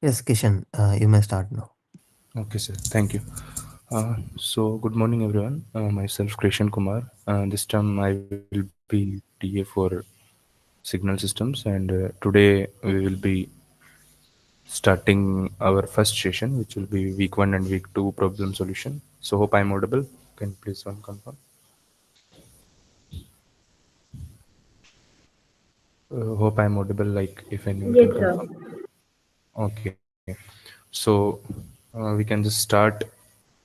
Yes, Kishan, you may start now. Okay, sir. Thank you. Good morning, everyone. Myself, Krishan Kumar. This time, I will be TA for Signal Systems, and today we will be starting our first session, which will be week one and week two problem solution. So, hope I'm audible. Can you please one confirm? Hope I'm audible. Like, if anyone can Yes, sir. confirm. Okay. So we can just start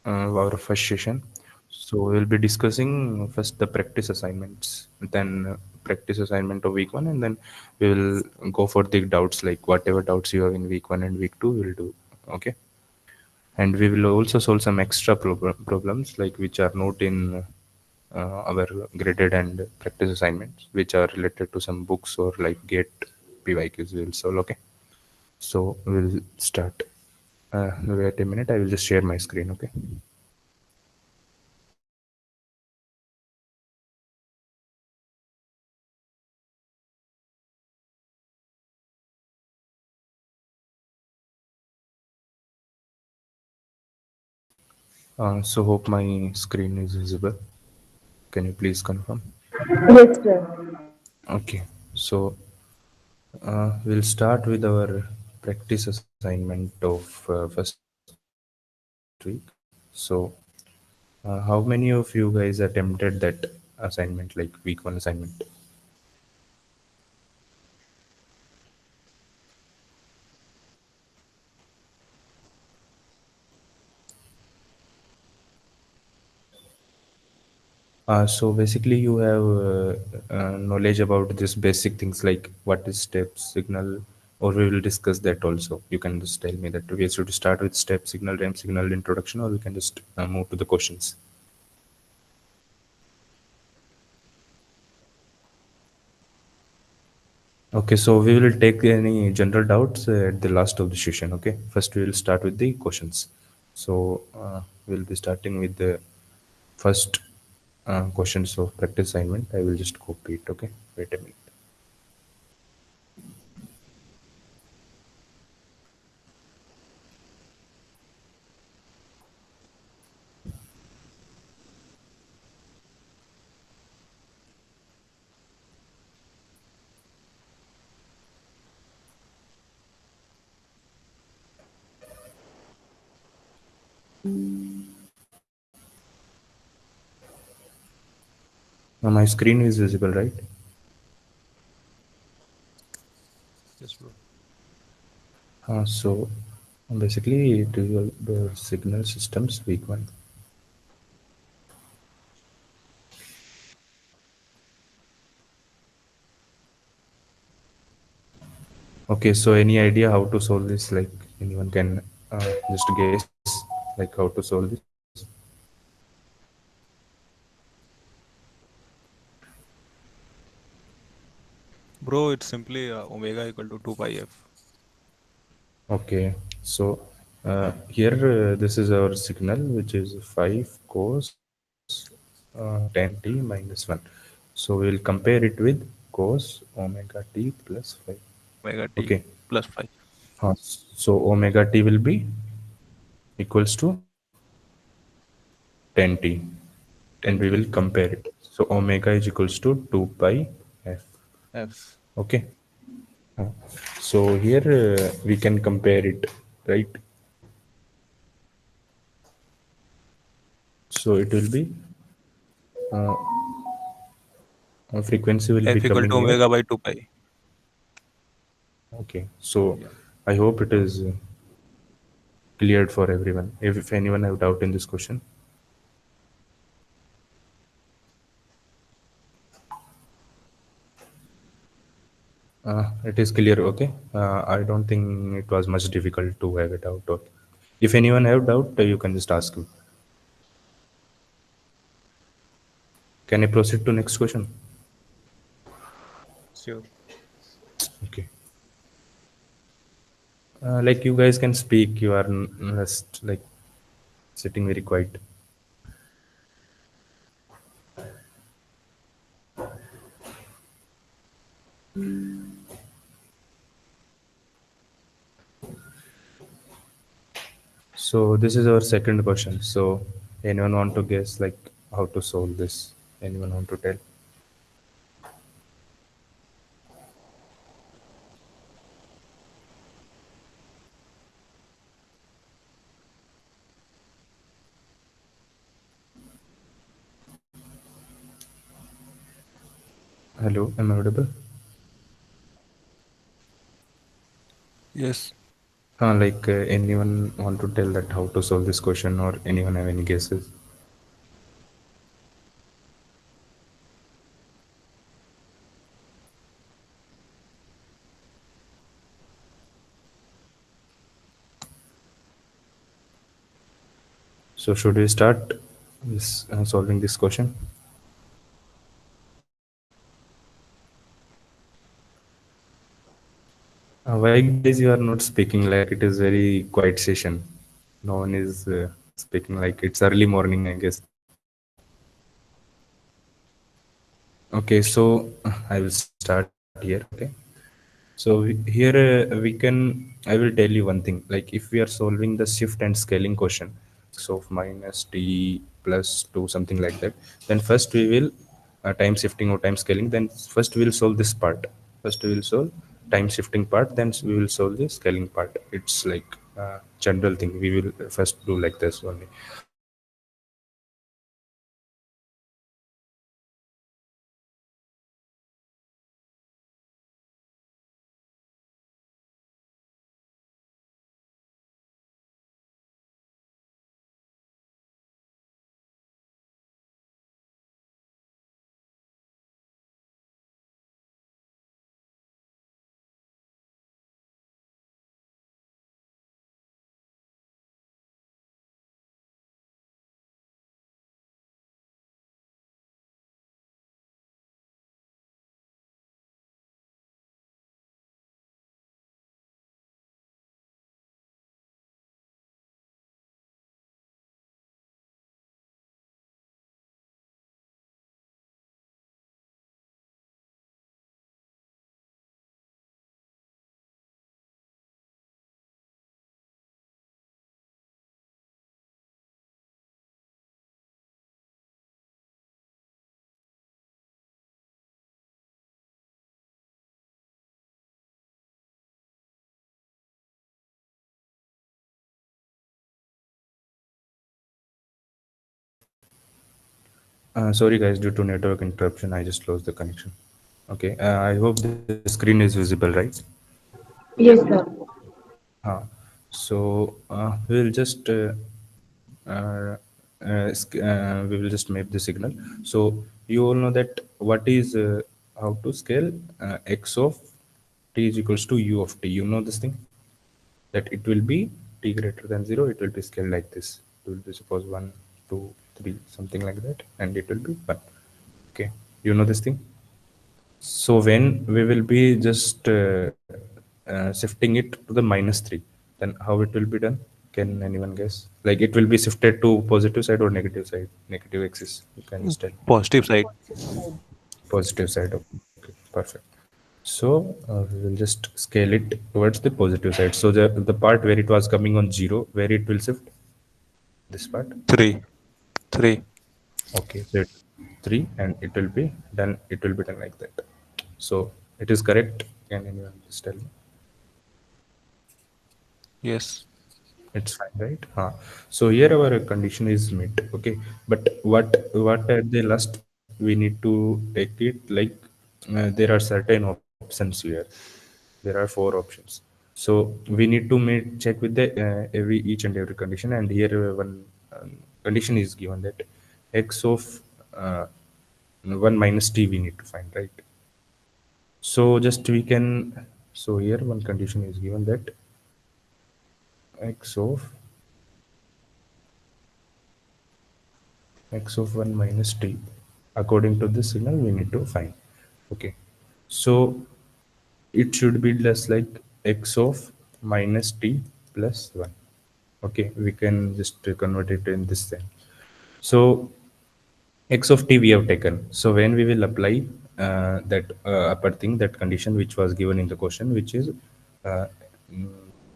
our first session. So we'll be discussing first the practice assignments, then practice assignment of week one, and then we will go for the doubts, like whatever doubts you have in week one and week two, we'll do. Okay. And we will also solve some extra problems, like which are not in our graded and practice assignments, which are related to some books or like GATE PYQs. We will solve. Okay. So we'll start. Wait a minute. I will just share my screen. Okay. So hope my screen is visible. Can you please confirm? Yes, sir. Okay. So we'll start with our practice assignment of first week. So how many of you guys attempted that assignment, like week one assignment? So basically, you have knowledge about this basic things like what is step signal, or we will discuss that also. You can just tell me that we should start with step signal, ramp signal introduction, or we can just move to the questions. Okay, so we will take any general doubts at the last of the session. Okay, first we will start with the questions. So we'll be starting with the first questions of practice assignment. I will just copy it. Okay, wait a minute. Now my screen is visible, right? Yes, bro. So basically, it is the signal systems week one. Okay, so any idea how to solve this? Like anyone can just guess like how to solve this? Bro, it's simply omega equal to 2 pi f. Okay, so here this is our signal, which is 5 cos 10 t minus 1. So we will compare it with cos omega t plus 5. Omega t Okay, plus 5. so omega t will be equals to 10 t, and 10 we will t compare it. So omega is equals to 2 pi f. f. Okay. Uh, So here we can compare it, right? So it will be uh, frequency will be F equal coming to here. omega by 2 pi. Okay. So Yeah. I hope it is cleared for everyone. If anyone have doubt in this question, it is clear. Okay. I don't think it was much difficult to have it out. Okay. If anyone have doubt, you can just ask me. Can I proceed to next question? Sure. Okay. Like you guys can speak. You are just like sitting very quiet. So this is our second question. So anyone want to guess like how to solve this? Anyone want to tell? Hello, am I audible? Yes. Anyone want to tell that how to solve this question, or anyone have any guesses? So should we start this solving this question? Why guys you are not speaking? Like it is very quiet session. No one is speaking. Like it's early morning, I guess. Okay, so I will start here. Okay. So here we can, I will tell you one thing. Like if we are solving the shift and scaling question, x of minus t plus 2, something like that, then first we will time shifting or time scaling. Then first we will solve this part. First we will solve time shifting part. Then we will solve the scaling part. It's like general thing. We will first do like this only. Sorry guys, due to network interruption, I just lost the connection. Okay, I hope the screen is visible, right? Yes, sir. Uh, so we'll just uh, we will just map the signal. So you all know that what is how to scale x of t is equals to u of t. You know this thing that it will be t greater than 0. It will be scaled like this. It will be suppose 1, 2, 3, something like that, and it will be 1. Okay, you know this thing. So when we will be just shifting it to the minus 3, then how it will be done? Can anyone guess? Like it will be shifted to positive side or negative side? Negative axis. You can just tell. Positive side. Positive side. Okay, perfect. So we will just scale it towards the positive side. So the part where it was coming on 0, where it will shift? This part. 3. 3. Okay, so 3, and it will be done. It will be done like that. So it is correct. Can anyone just tell me? Yes. It's fine, right? So here our condition is met. Okay, but what at the last we need to take it like there are certain options here. There are 4 options. So we need to check with the every each and every condition. And here one condition is given that x of uh, 1 minus t we need to find, right? So just we can. So here one condition is given that x of x of 1 minus t according to the signal we need to find. Okay, so it should be less like x of minus t plus 1. Okay, we can just convert it in this sense. So x of t we have taken. So when we will apply that upper thing, that condition which was given in the question, which is uh, mm,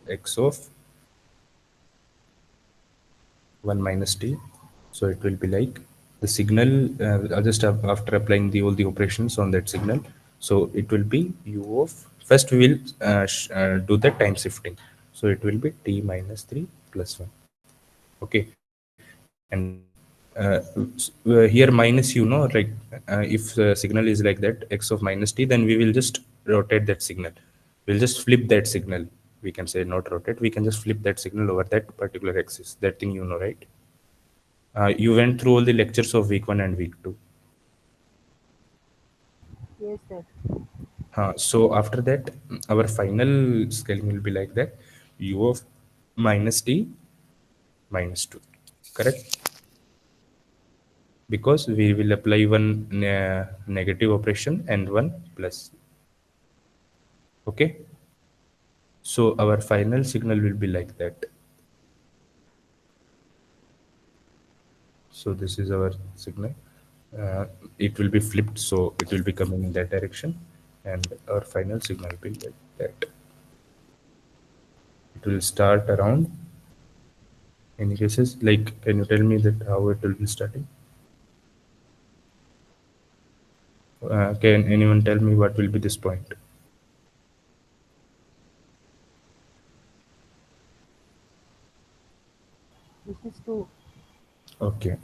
x of 1 minus t. So it will be like the signal, just after applying all the operations on that signal. So it will be u of, first we will do the time shifting. So it will be t minus 3 plus 1. Okay. And here minus, like if the signal is like that, x of minus t, then we will just rotate that signal. We'll just flip that signal. We can say not rotate, we can just flip that signal over that particular axis. That thing, right? You went through all the lectures of week 1 and week 2. Yes, sir. So after that, our final scaling will be like that: u of minus t minus 2. Correct? Because we will apply one negative operation and one plus. Okay. So our final signal will be like that. So this is our signal. It will be flipped, so it will be coming in that direction, and our final signal will be like that. It will start around. Any cases, like, can you tell me that how it will be starting? Can anyone tell me what will be this point? This is 2. Okay.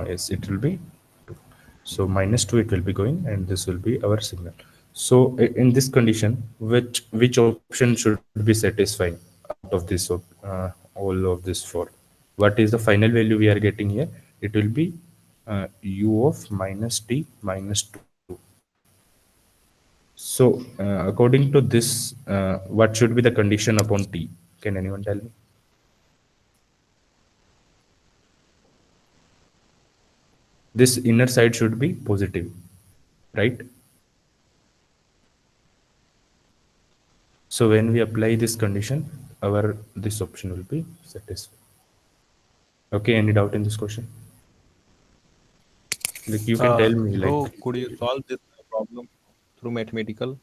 Yes, it will be 2. So minus 2 it will be going, and this will be our signal. So in this condition, which option should be satisfying out of this, all of this 4? What is the final value we are getting here? It will be u of minus t minus 2. So according to this, what should be the condition upon t? Can anyone tell me? This inner side should be positive, right? So when we apply this condition, our this option will be satisfied. Okay, any doubt in this question? Like, you can tell me, like, Bro, could you solve this problem through mathematical,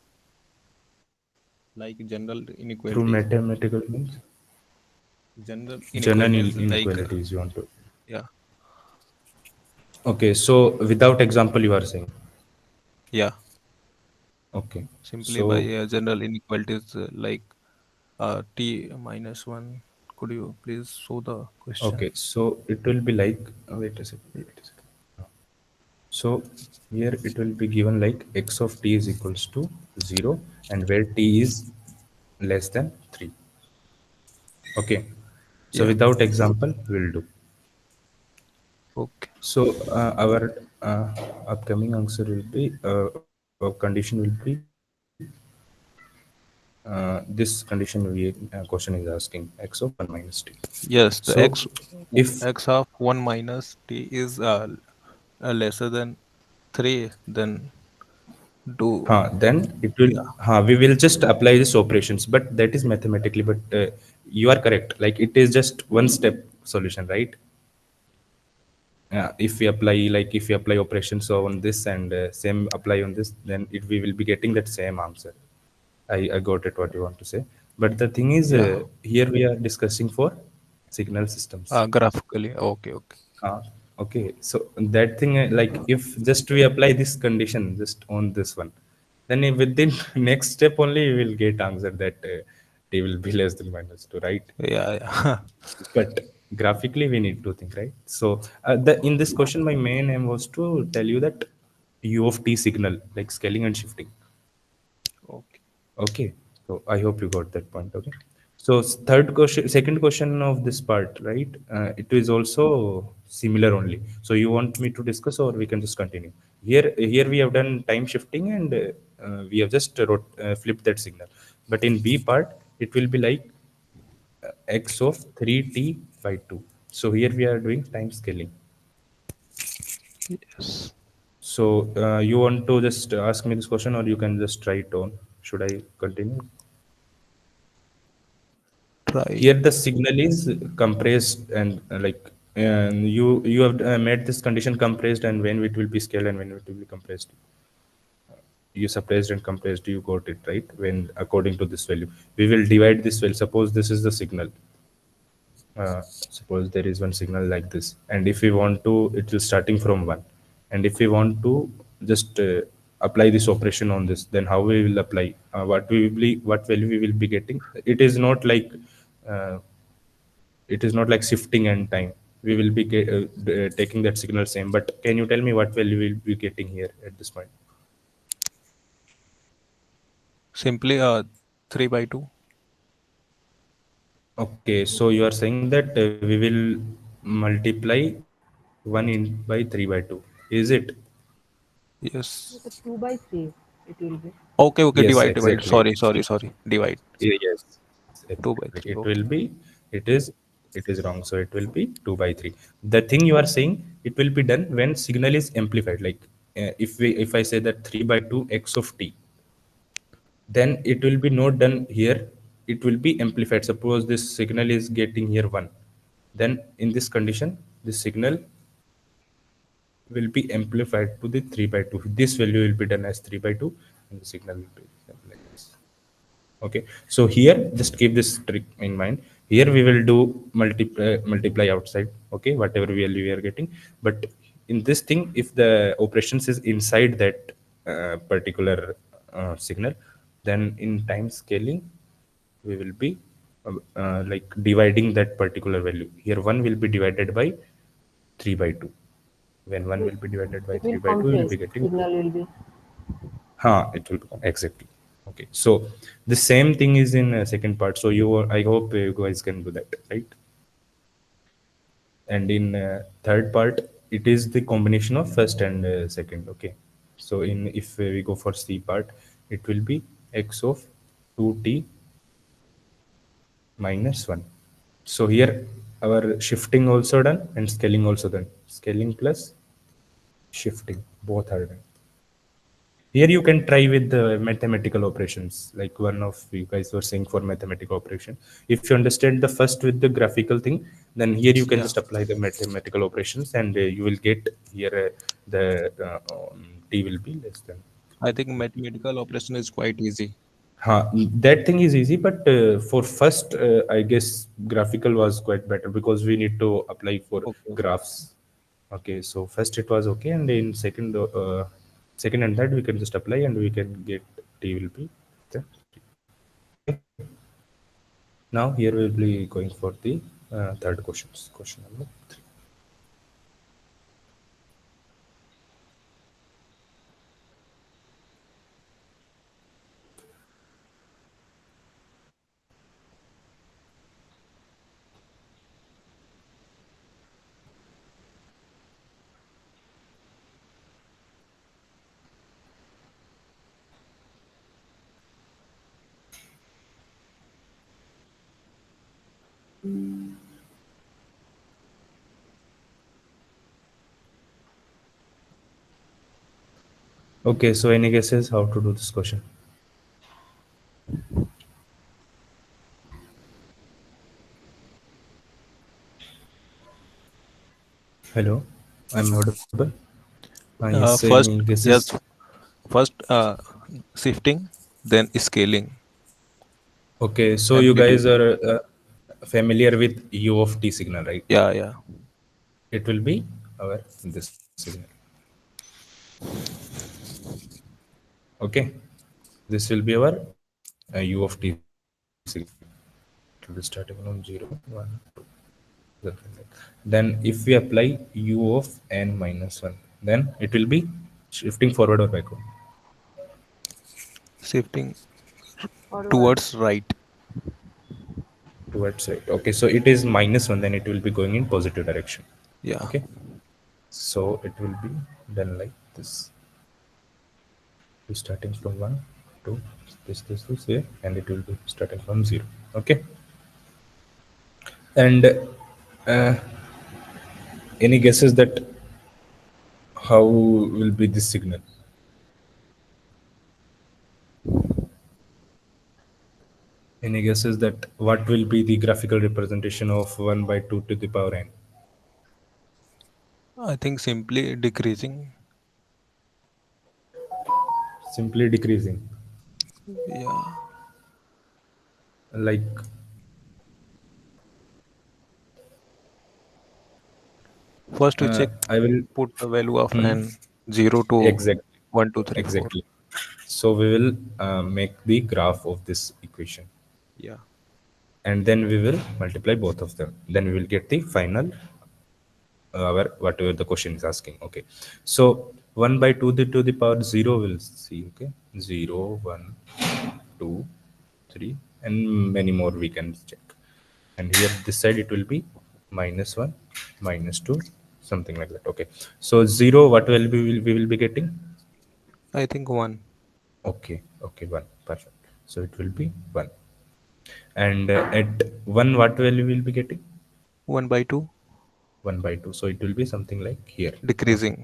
like general through inequalities? mathematical means General general inequalities, like inequalities you want to. yeah, Okay, so without example you are saying. yeah, Okay, simply by so general inequalities, like t minus one. Could you please show the question? okay, so it will be like, wait a second, wait a second. So here it will be given like x of t is equals to 0, and where t is less than 3. Okay. So Yeah. without example, we'll do. Okay. So our upcoming answer will be, our condition will be, this condition we question is asking x of 1 minus t. Yes, So the if x of 1 minus t is lesser than 3, then do, then it will, yeah, we will just apply these operations, but that is mathematically. But you are correct. Like, it is just one step solution, right? If we apply, like, if we apply operations on this and same apply on this, then we will be getting that same answer. I got it what you want to say, but the thing is, yeah, here we are discussing for signal systems. graphically. Okay, okay. uh, okay, so that thing, like, if just we apply this condition just on this one, then within next step only we will get answer that t will be less than minus 2, right? Yeah, yeah. But graphically we need to think, right? So in this question my main aim was to tell you that u of t signal, like scaling and shifting. Okay. Okay, so I hope you got that point. Okay, so second question of this part, right? It is also similar only. So you want me to discuss, or we can just continue? Here we have done time shifting, and we have just flipped that signal. But in B part, it will be like x of 3t by 2. So here we are doing time scaling. Yes. So you want to just ask me this question, or you can just try it on? Should I continue? Try. Here the signal is compressed, and you have made this condition compressed, and when it will be scaled and when it will be compressed. You suppressed and compressed, you got it right. When according to this value, we will divide this value. Suppose this is the signal. suppose there is one signal like this, and if we want to, it is starting from 1, and if we want to just apply this operation on this, then how we will apply, what value we will be getting. It is not like uh, shifting and time. We will be taking that signal same, but can you tell me what value we will be getting here at this point? Simply 3 by 2. Okay, so you are saying that we will multiply 1 in by 3 by 2, is it? Yes. Like a 2 by 3 it will be. Okay, okay, Yes, divide. exactly. Sorry. Divide. Yes, 2 by exactly. 3. It Okay. will be, it is, it is wrong. So it will be 2 by 3. The thing you are saying, it will be done when signal is amplified. Like if I say that 3 by 2 x of t, then it will be not done here. It will be amplified. Suppose this signal is getting here 1. Then in this condition, this signal will be amplified to the 3 by 2. This value will be done as 3 by 2, and the signal will be like this. Okay, so here just keep this trick in mind. Here we will do multiply outside, okay, whatever value we are getting. But in this thing, if the operations is inside that particular signal, then in time scaling we will be like dividing that particular value. Here 1 will be divided by 3 by 2. When 1 It, will be divided by it 3 will by 2, we will compress. be getting 2. Signal will be. It will become exactly. Okay, so the same thing is in second part. So I hope you guys can do that, right? And in third part, it is the combination of first and second. Okay, so in if we go for C part, it will be x of 2t minus 1. So here our shifting also done and scaling also done. Scaling plus shifting both are done. Here you can try with the mathematical operations, like one of you guys were saying for mathematical operation. If you understand the first with the graphical thing, then here you can Yeah. just apply the mathematical operations, and you will get here the t will be less than. I think mathematical operation is quite easy. That thing is easy, but for first, I guess graphical was quite better because we need to apply for Okay. graphs. Okay, so first it was okay, and in second and third we can just apply, and we can get t will be the okay. Now here we will be going for the third questions. Question number 3. Okay, so any guesses how to do this question? Hello, I'm audible. Yes, any First, guesses? yes, first shifting, then scaling, Okay, so you guys amplitude. are familiar with U of t signal, right? Yeah, yeah. It will be our this signal. Okay, this will be our U of t signal. It will be starting from 0, 1, 2, something like. Then if we apply U of n minus 1, then it will be shifting forward or backward. Shifting Forward. towards right. Towards right. Okay, so it is minus 1, then it will be going in positive direction. Yeah. Okay, so it will be done like this. Be starting from 1 to this here, and it will be starting from 0. Okay, and uh, any guesses that how will be this signal? Any guesses that what will be the graphical representation of 1 by 2 to the power n? I think simply decreasing. Simply decreasing. Yeah. Like First we check, I will. put the value of Hmm, n 0 to exactly. 1, 2, 3, 4. Exactly. So we will make the graph of this equation, Yeah. and then we will multiply both of them. Then we will get the final our whatever the question is asking. Okay. So 1 by 2 to the power 0 will see. Okay. 0, 1, 2, 3, and many more we can check. And here this side it will be -1, -2, something like that. Okay. So 0, what will be we will be getting? I think 1. Okay, okay, 1. Perfect. So it will be 1. And at 1, what value will be getting? 1 by 2, 1 by 2. So it will be something like here. Okay. decreasing.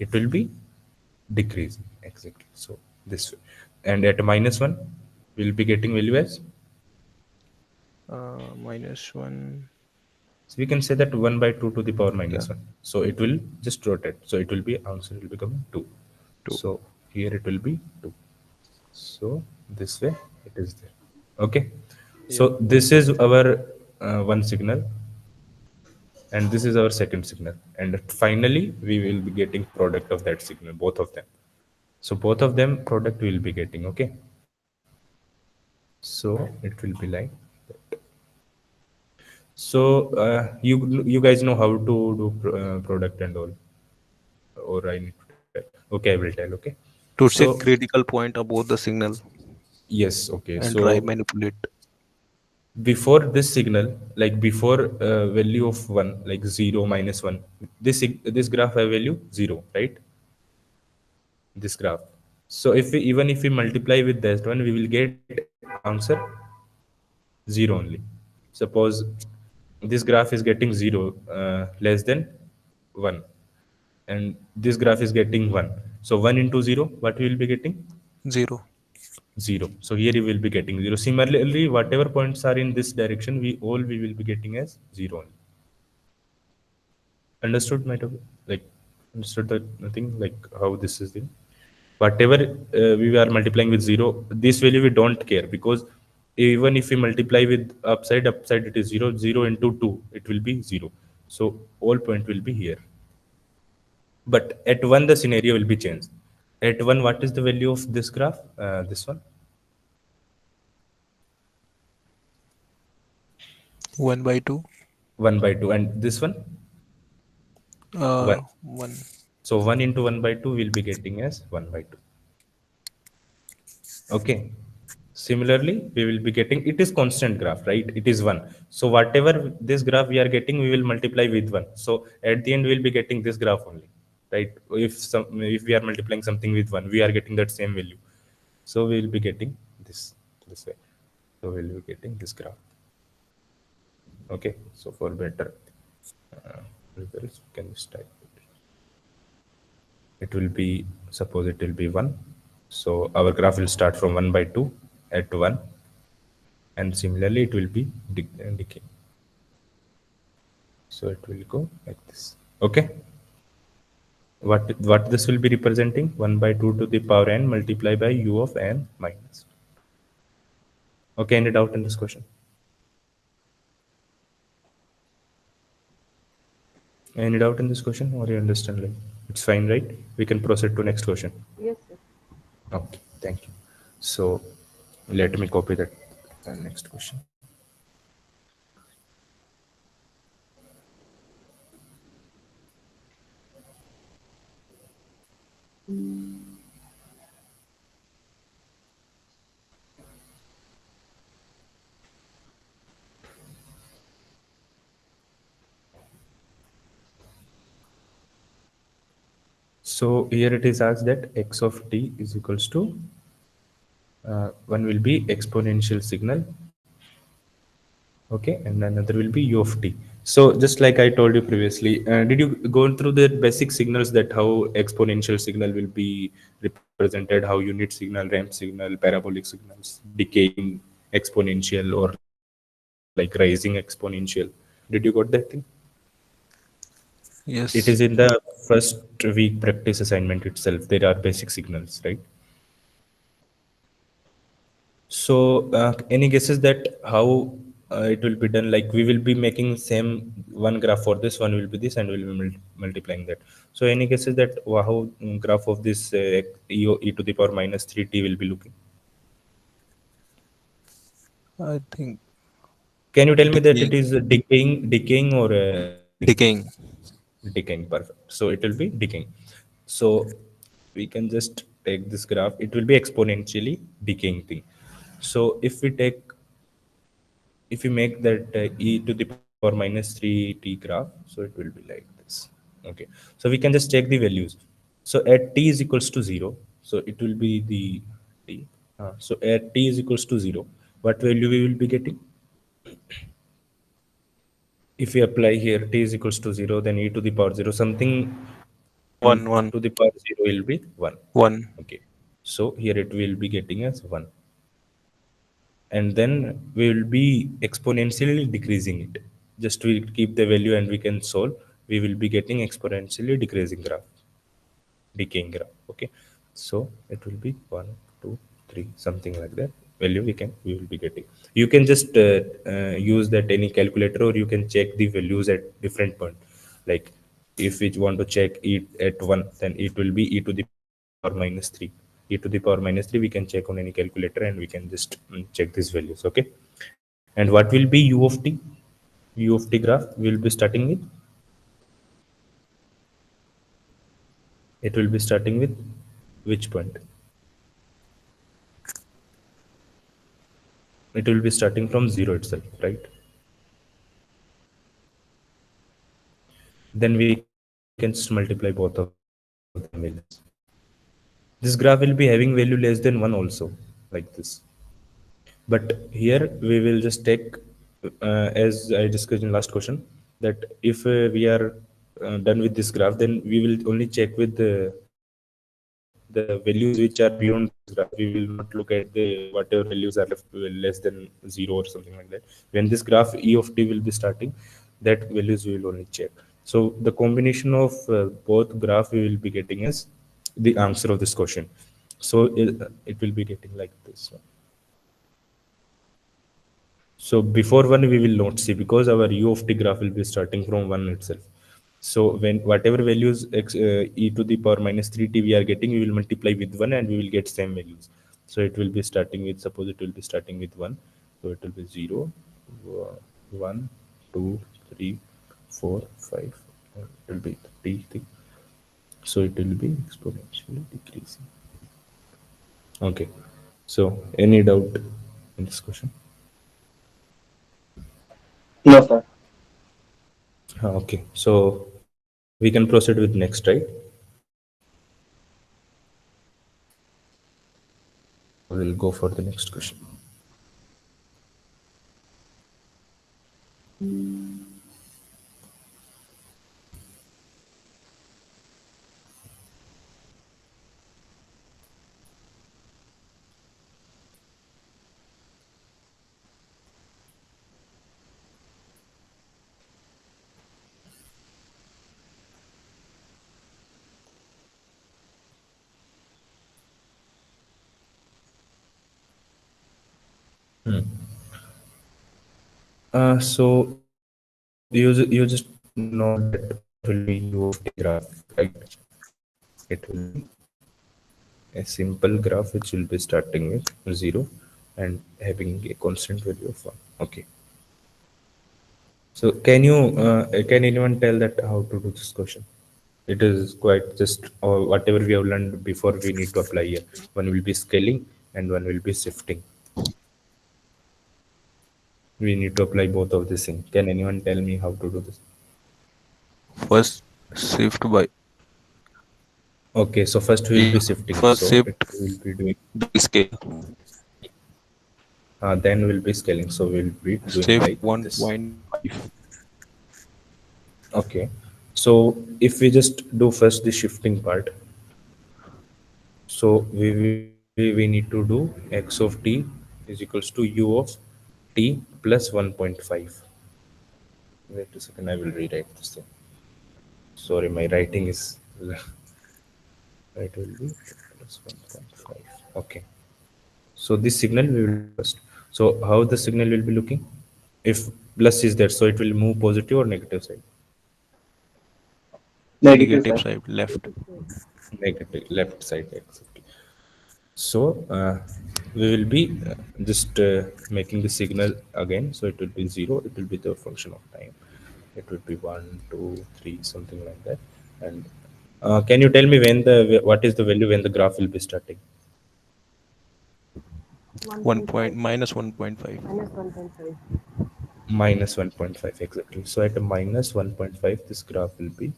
It will be decreasing. Exactly. So this way. And at -1, we'll be getting value as. -1. So we can say that 1 by 2 to the power Yeah, minus 1. So it will just rotate. So it will be, answer will become 2. 2. So here it will be 2. So this way it is there. Okay. Yeah. So this is our one signal, and this is our second signal. And finally, we will be getting product of that signal, both of them. So both of them product we will be getting. Okay. So it will be like that. So you guys know how to do product and all, or I need to tell? Okay, I will tell. Okay. To So check critical point about the signal yes. Okay. and try So manipulate. before this signal, like before value of 1, like 0, -1, this graph have value 0, right? This graph. So if we, even if we multiply with that one, we will get answer 0 only. Suppose this graph is getting 0 less than 1, and this graph is getting 1. So 1 into 0, what we will be getting? 0. 0. So here you will be getting 0. Similarly, whatever points are in this direction, we will be getting as 0 only. Understood my topic? Like, understood the thing, like how this is thing. Whatever we are multiplying with 0, this value we don't care, because even if we multiply with upside it is 0. 0 into 2, it will be 0. So all point will be here. But at 1 the scenario will be changed. At 1, what is the value of this graph? This one, 1 by 2. 1 by 2, and this one 1. 1. So 1 into 1 by 2 will be getting as 1 by 2. Okay. Similarly, we will be getting, it is constant graph, right? It is 1. So whatever this graph we are getting, we will multiply with 1. So at the end we'll be getting this graph only, right? If we are multiplying something with 1, we are getting that same value. So we will be getting this way. So we'll be getting this graph. Okay. So for better results, we can just type it. It will be, suppose it will be 1. So our graph will start from 1 by 2 at 1, and similarly it will be decay. So it will go like this. Okay. What this will be representing? 1 by 2 to the power n multiplied by u of n minus. Okay. Any doubt in this question? Any doubt in this question, or you understand? Like, it's fine, right? We can proceed to next question. Yes, sir. Okay, thank you. So let me copy that next question. So here it is asked that x of t is equals to one will be exponential signal, okay, and another will be u of t. So just like I told you previously, did you go through the basic signals, that how exponential signal will be represented, how unit signal, ramp signal, parabolic signals, decaying exponential, or like rising exponential? Did you got that thing? It is Yes. in the first week practice assignment itself. There are basic signals, right? So, any guesses that how it will be done? Like we will be making same one graph for this, one will be this, and we'll be multiplying that. So any guesses that how graph of this e to the power minus 3t will be looking? I think Can you tell me that it decaying. is decaying or increasing? Decaying. Decaying, perfect. So it will be decaying. So we can just take this graph. It will be exponentially decaying thing. So if we make that e to the power minus 3t graph, so it will be like this. Okay, so we can just check the values. So at t is equals to 0, so it will be the t. So at t is equals to 0, what value we will be getting? If we apply here t is equals to 0, then e to the power 0 something One, one, to the power 0 will be 1. one. Okay, so here it will be getting as 1, and then we will be exponentially decreasing it. Just we keep the value and we can solve. We will be getting exponentially decreasing graph, decaying graph. Okay, so it will be 1, 2, 3, something like that value we will be getting. You can just use that any calculator, or you can check the values at different point. Like if we want to check it at 1, then it will be e to the power minus 3. E to the power minus 3 we can check on any calculator, and we can just check these values. Okay, and what will be u of t? U of t graph we will be starting with, it will be starting with which point? It will be starting from 0 itself, right? Then we can just multiply both of them values. This graph will be having value less than 1 also, like this. But here we will just take, as I discussed in last question, that if we are done with this graph, then we will only check with the values which are beyond this graph. We will not look at the whatever values are left less than 0 or something like that. When this graph e of t will be starting, that values we will only check. So the combination of both graph we will be getting as the answer of this question. So it will be getting like this one. So before 1 we will not see, because our u of t graph will be starting from 1 itself. So when whatever values e to the power minus 3t we are getting, we will multiply with 1 and we will get same values. So it will be starting with, suppose it will be starting with 1. So it will be 0, 1, 2, 3, 4, 5. It will be 30. So it will be exponentially decreasing. Okay. So any doubt in this question? No, sir. Okay, so we can proceed with next, right? We'll go for the next question. So you just know that what will be u of t graph, right? It will be a simple graph which will be starting with 0 and having a constant value of 1. Okay. So can anyone tell that how to do this question? It is quite just whatever we have learned before we need to apply here. One will be scaling and one will be shifting. We need to apply both of these things. Can anyone tell me how to do this? First shift by Okay, so first we will be shifting. first So it shift will be doing, by scale. then we'll be scaling. So we'll be doing Shift like this. 1.5. Okay. So if we just do first the shifting part, so we need to do x of t is equals to u of t plus 1.5. Wait a second, I will rewrite this thing. Sorry, my writing is right, will be plus 1.5. Okay. So this signal we will do first. So how the signal will be looking? If plus is there, so it will move positive or negative side? Negative Negative side. side, left. Negative, left side, exactly. So we will be just making the signal again, so it will be 0, it will be the function of time, it will be 1 2 3 something like that. And can you tell me when the what is the value when the graph will be starting? 1 point 1.5 minus 1.5. minus 1.5. Minus 1.5, exactly. So at a minus 1.5 this graph will be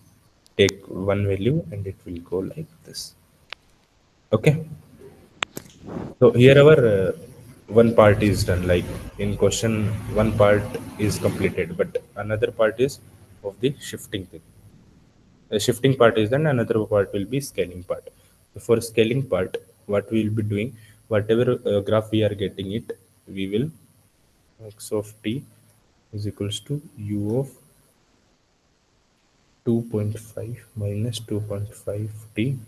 take one value and it will go like this. Okay, so here our one part is done. Like in question, one part is completed, but another part is of the shifting thing. The shifting part is done. Another part will be scaling part. For scaling part, what we will be doing, whatever graph we are getting it, we will x of t is equals to u of 2.5 minus 2.5 t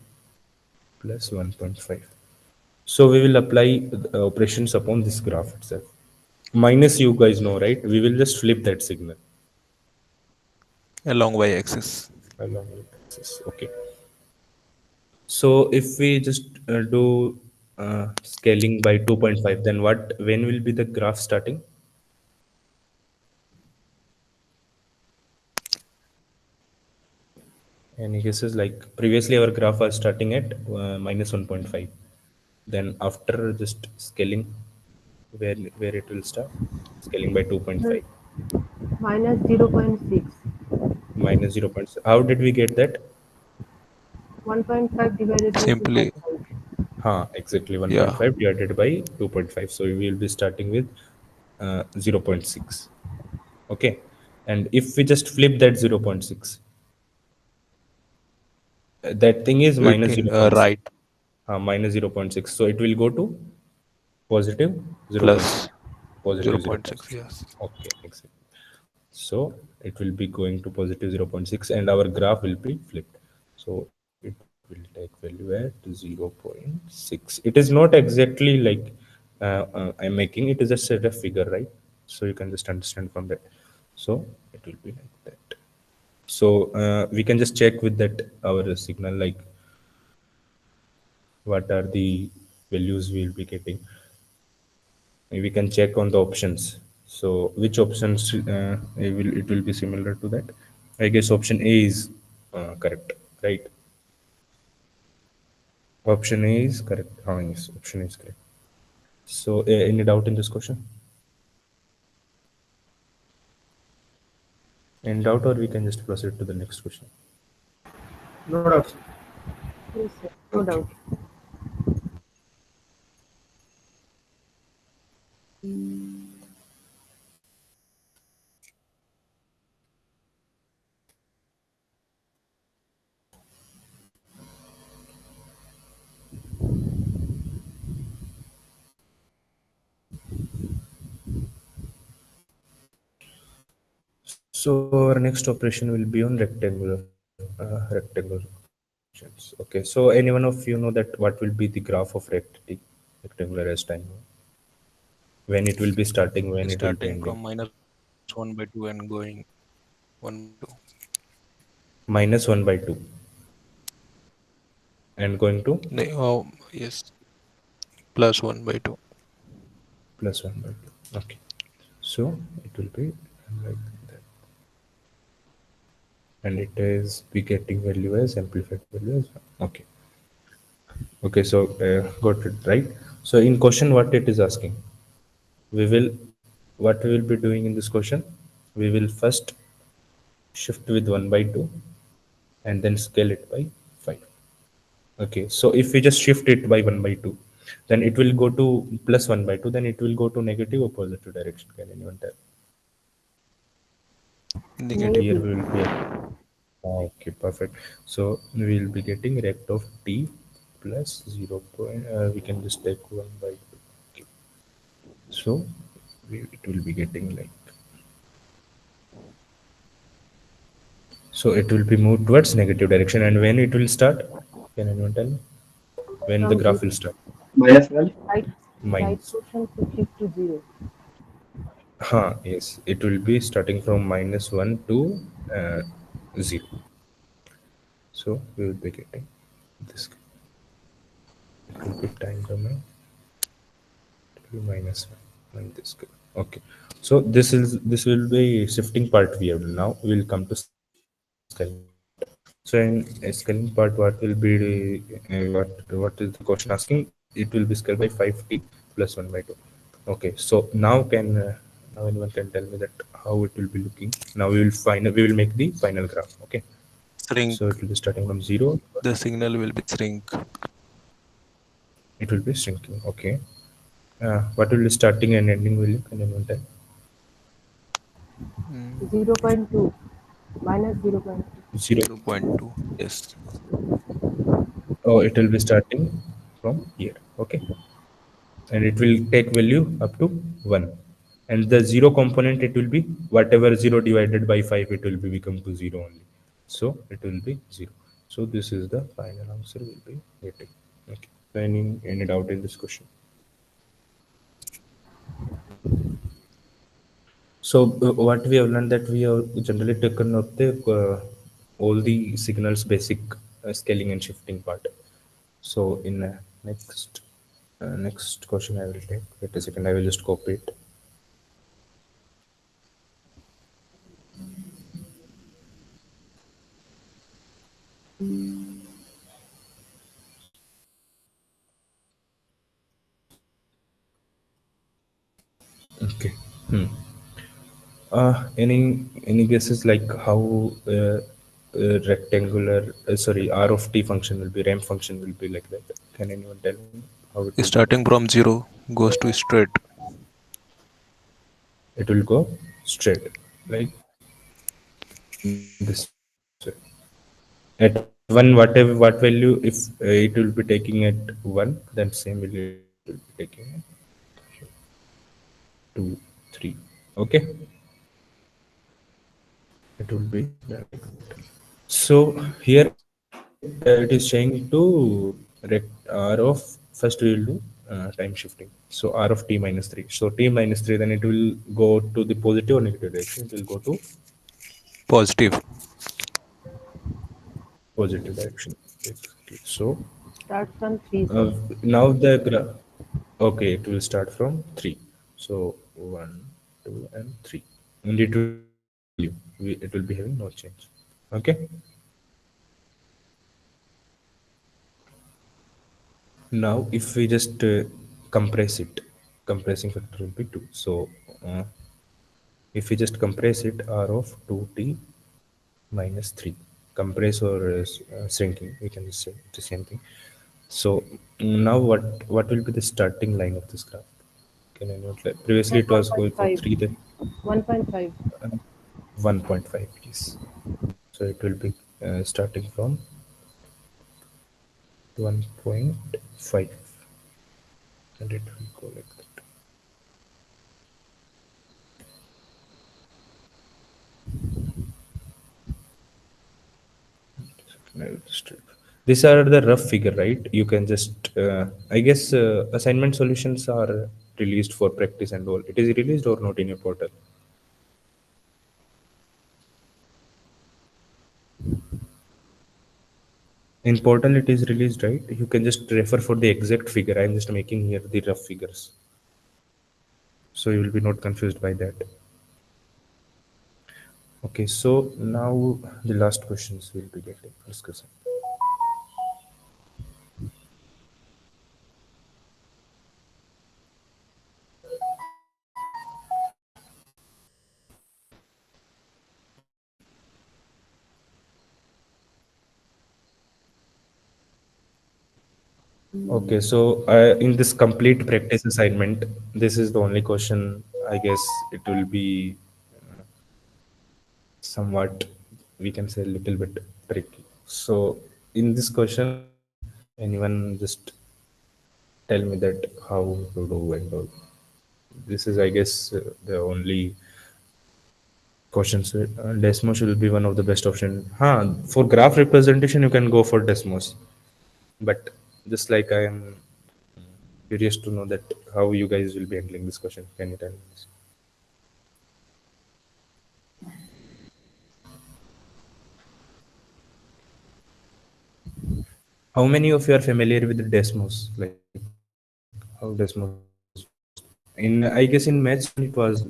plus 1.5. So we will apply operations upon this graph itself. Minus you guys know, right? We will just flip that signal Along y-axis. along with axis. Okay. So if we just do scaling by 2.5, then when will be the graph starting? Any guesses? Like previously our graph was starting at minus 1.5. Then after just scaling, where it will start? Scaling by 2.5. Minus 0.6. Minus 0. How did we get that? 1.5 divided by Simply, 2.5. Exactly yeah, 1.5 divided by 2.5. So we will be starting with 0.6. Okay. And if we just flip that 0.6, that thing is it minus in 0.6. right, Minus 0.6. So it will go to positive 0.6. plus Positive 0.6, 0.6. yes. Okay, exactly. So it will be going to positive 0.6 and our graph will be flipped. So it will take value at 0.6. It is not exactly like I'm making it is just a rough figure, right? So you can just understand from that. So it will be like that. So we can just check with that our signal, like what are the values we will be getting. We can check on the options. So which options it will be similar to that? I guess option A is correct, right? Option A is correct. Yes, option A is correct. So any doubt in this question? Any doubt, or we can just proceed to the next question? No doubt. Yes, sir. No Okay. doubt. So our next operation will be on rectangular functions. Okay. So any one of you know that what will be the graph of rectangular as time? When it will be starting, when it will be Starting ending? from minus 1 by 2 and going 1 by 2. Minus 1 by 2 and going to Oh, yes, plus 1 by 2. plus 1 by 2. Okay. So it will be like that. And it is be getting value as amplified value as okay. Okay, so got it right. So in question, what it is asking, we will what we will be doing in this question, we will first shift with 1 by 2 and then scale it by 5. Okay, so if we just shift it by 1 by 2, then it will go to plus 1 by 2, then it will go to negative or positive direction. Can anyone tell? Negative. Here Negative. we will be okay, perfect. So we will be getting rect of t plus 0. We can just take 1 by 2. Okay. So it will be getting like, so it will be moved towards negative direction. And when it will start? Can anyone tell me? When the From graph will 0. start? Minus 1. Right, right Minus. portion to shift to 0. Yes, it will be starting from -1 to 0. So we will be getting this. It will be time domain. It will be -1 and this. Okay. So this will be shifting part we have done. Now we will come to scaling part. So in scaling part, what will be what is the question asking? It will be scaled by 5t plus 1 by 2. Okay. So now now anyone can tell me that how it will be looking. Now we will make the final graph. Okay. Shrink. So it will be starting from 0. The signal will be shrink. It will be shrinking. Okay. What will be starting and ending value? Can anyone tell? Mm, 0.2 minus 0.2. 0. 0.2. Yes. Oh, it will be starting from here. Okay. And it will take value up to 1. And the 0 component, it will be whatever 0 divided by 5, it will be become to 0 only. So it will be 0. So this is the final answer will be getting. Okay. So any doubt in this question? So what we have learned that we have generally taken up the all the signals basic scaling and shifting part. So in next question I will take. Wait a second, I will just copy it. Okay. Hmm. Any guesses like how rectangular sorry R of t function will be, ramp function will be like that? Can anyone tell me how it will be? Starting from 0 goes to straight. It will go straight like this way. At one, whatever what value, if it will be taking at 1, then same value it will be taking at 2, 3. Okay, it will be like that. So here it is saying to r of, first we will do time shifting. So r of t minus 3. So t minus 3, then it will go to the positive or negative direction. It will go to Positive. positive direction. Exactly. So Start from 3, sir. now the graph. Okay, it will start from 3. So 1, 2, and 3, and it will be same value. It will be having no change. Okay. Now, if we just compress it, compressing factor will be 2. So, uh, if we just compress it, r of 2t minus 3, compress or shrinking, we can just say the same thing. So, now what will be the starting line of this graph? Can I note? Like previously, Sir, it was going from 1.5. 3, then 1.5. 1.5, yes. So, it will be starting from 1.5, and it will go like that. These are the rough figure, right? You can just, I guess, assignment solutions are released for practice and all. It is released or not in your portal? In portal, it is released, right? You can just refer for the exact figure. I am just making here the rough figures, so you will be not confused by that. Okay, so now the last questions we'll be getting discussing. Okay, so in this complete practice assignment, this is the only question. I guess it will be somewhat, we can say, a little bit tricky. So in this question, anyone just tell me that how to do and all. This is, I guess, the only questions. Desmos will be one of the best option. For graph representation, you can go for Desmos, but just like I am curious to know that how you guys will be handling this question. Can you tell me this? How many of you are familiar with Desmos? Like how Desmos works? In I guess in maths only it was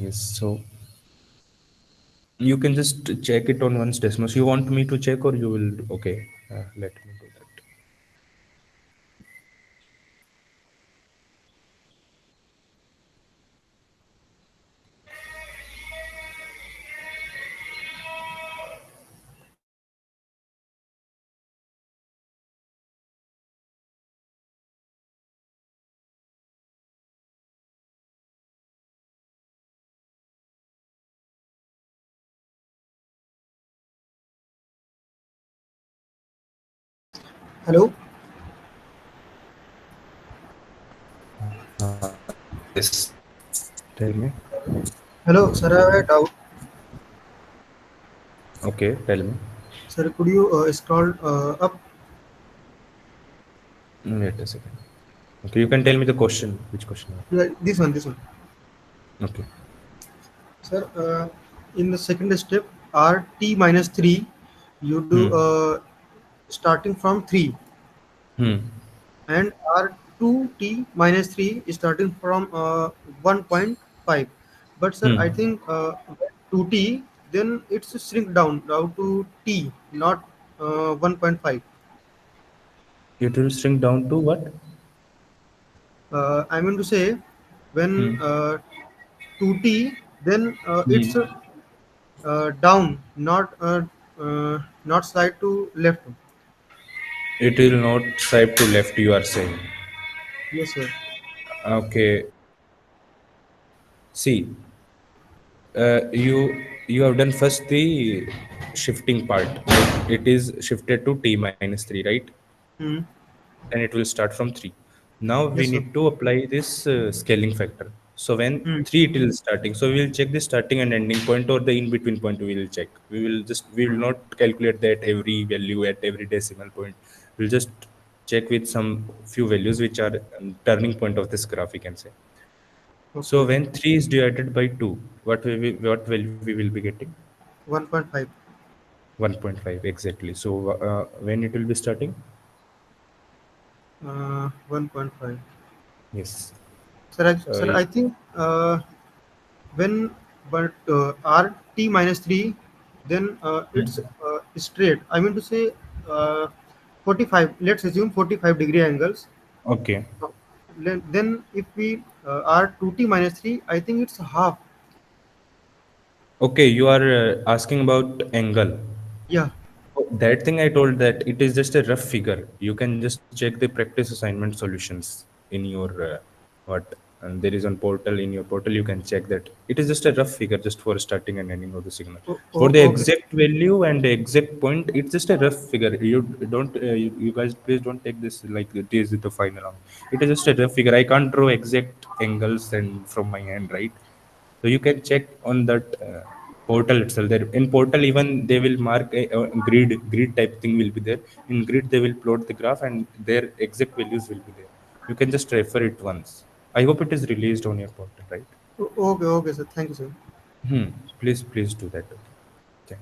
yes. So you can just check it on one's Desmos. You want me to check or you will? Okay, let me do that. Hello. Yes. Tell me. Hello, sir. I have a doubt. Okay, tell me. Sir, could you scroll up? Wait a second. Okay, you can tell me the question. Which question? Yeah, this one, this one. Okay. Sir, in the second step, RT minus 3, you do Hmm. starting from 3, Hmm. and R2T minus 3 is starting from 1.5. But sir, I Hmm. think 2T, then it's shrink down to T, not 1.5. It will shrink down to what? I mean to say, when Hmm. 2T, then it's Hmm. down, not slide to left. It will not swipe to left. You are saying. Yes, sir. Okay. See, you have done first the shifting part. Like it is shifted to t minus 3, right? Hmm. Then it will start from 3. Now we Yes, sir. need to apply this scaling factor. So when Hmm. 3 it will starting, so we will check the starting and ending point or the in between point. We will check, we will not calculate that every value at every decimal point. We'll just check with some few values which are turning point of this graph, we can say. So Okay. when 3 is divided by 2, what value we will be getting? 1.5. 1.5 exactly. So when it will be starting? 1.5. Yes. Sir, I think when but RT minus 3, then it's straight. I mean to say 45. Let's assume 45-degree angles. Okay. Then if we R2T minus 3, I think it's half. Okay, you are asking about angle. Yeah. Oh, that thing I told that it is just a rough figure. You can just check the practice assignment solutions in your what, and there is on portal. In your portal you can check that it is just a rough figure just for starting and ending of the signal. For the Okay. exact value and the exact point, it's just a rough figure. You don't you guys please don't take this like it is the final answer. It is just a rough figure. I can't draw exact angles and from my hand, right? So you can check on that portal itself. There in portal even they will mark a grid type thing will be there. In grid they will plot the graph and their exact values will be there. You can just refer it once. I hope it is released on your portal, right? Okay, sir. Thank you, sir. Hmm. Please do that. Okay. Thank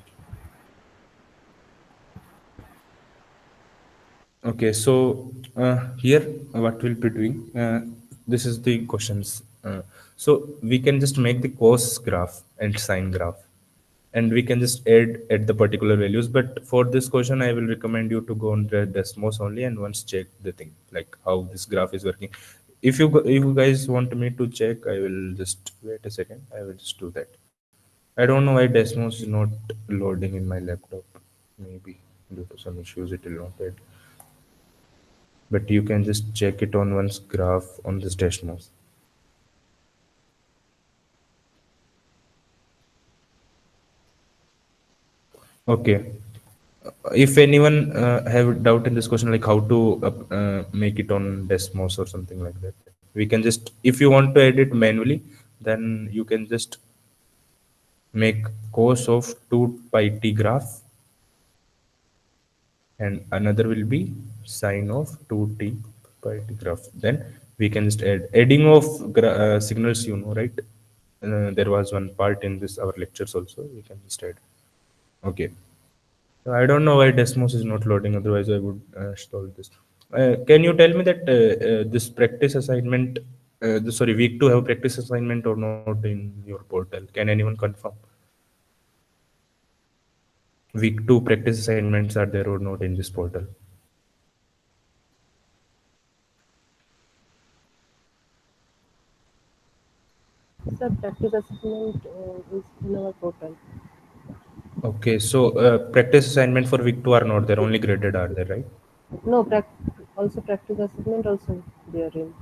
you. Okay, so here what we'll be doing, this is the questions. So we can just make the cos graph and sine graph, and we can just add the particular values. But for this question, I will recommend you to go on the Desmos only and once check the thing like how this graph is working. If you guys want me to check, I will just wait a second. I will just do that. I don't know why Desmos is not loading in my laptop. Maybe due to some issues, it will not add, but you can just check it on one's graph on this Desmos. Okay. If anyone have doubt in this question, like how to make it on Desmos or something like that, we can just, if you want to edit manually, then you can just make cos of 2 pi t graph and another will be sine of 2t pi t graph. Then we can just add adding of signals, you know, right? There was one part in this our lectures also. You can just add. Okay. So I don't know why Desmos is not loading. Otherwise, I would solve this. Can you tell me that this practice assignment, sorry, week 2 have practice assignment or not in your portal? Can anyone confirm? Week 2 practice assignments are there or not in this portal? Sir, practice assessment is in our portal. Okay, so practice assignment for week 2 are not there. Only graded are there, right? No, also practice assessment also there in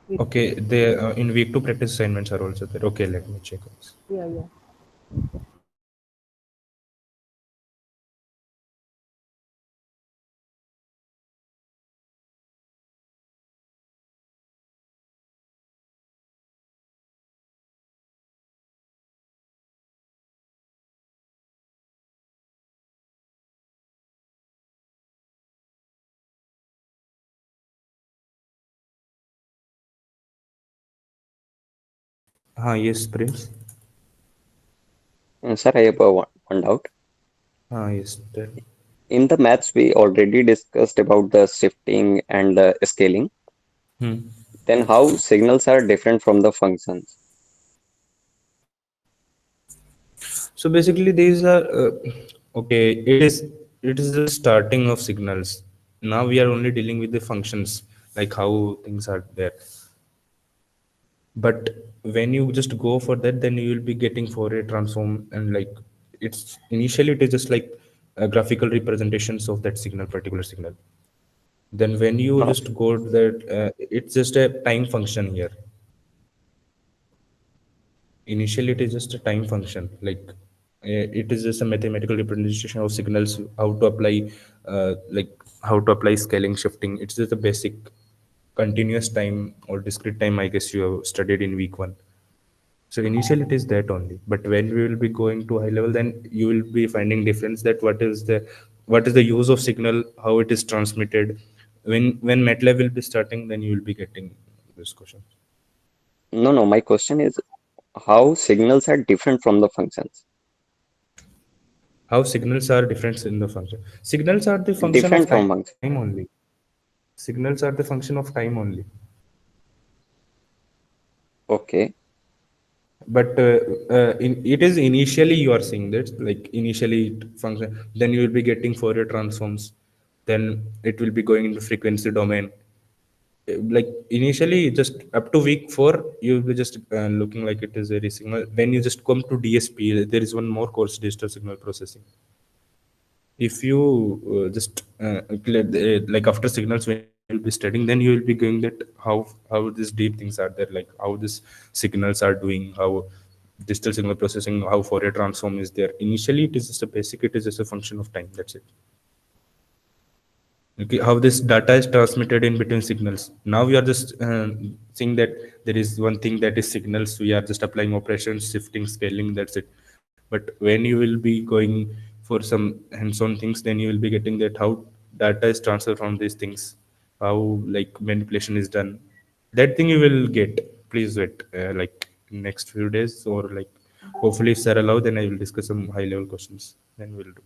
week two. Okay, they in week 2 practice assignments are also there. Okay, let me check this. Yeah, yeah. Yes, Prince. Sir, I have one doubt. Yes, tell. In the maths, we already discussed about the shifting and the scaling. Hmm. Then how signals are different from the functions? So basically, these are okay. It is the starting of signals. Now we are only dealing with the functions, like how things are there. But when you just go for that, then you will be getting Fourier transform, and like it's initially it is just like graphical representations of that signal, particular signal. Then when you Uh, just go to that, it's just a time function here. Initially it is just a time function, like it is just a mathematical representation of signals, how to apply like how to apply scaling, shifting. It's just a basic continuous time or discrete time, I guess you have studied in week 1. So initially it is that only, but when we will be going to high level, then you will be finding difference, that what is the use of signal, how it is transmitted. When MATLAB will be starting, then you will be getting this question. no, no, my question is how signals are different from the functions. How signals are different in the function. Signals are the function of Different from time functions. only. Signals are the function of time only. Okay. But it is initially you are seeing that, like initially it function, then you will be getting Fourier transforms, then it will be going into frequency domain. Like initially just up to week 4 you will be just looking like it is very signal. When you just come to DSP, there is one more course, digital signal processing. If you just like after signals, when you will be studying, then you will be going that how these deep things are there, like how these signals are doing, how digital signal processing, how Fourier transform is there. Initially it is just a basic, it is just a function of time, that's it. Okay, how this data is transmitted in between signals. Now we are just seeing that there is one thing that is signals, we are just applying operations, shifting, scaling, that's it. But when you will be going for some hands-on things, then you will be getting that how data is transferred from these things, how like manipulation is done. That thing you will get. Please wait like next few days, or like hopefully if sir allow, then I will discuss some high level questions, then we'll do.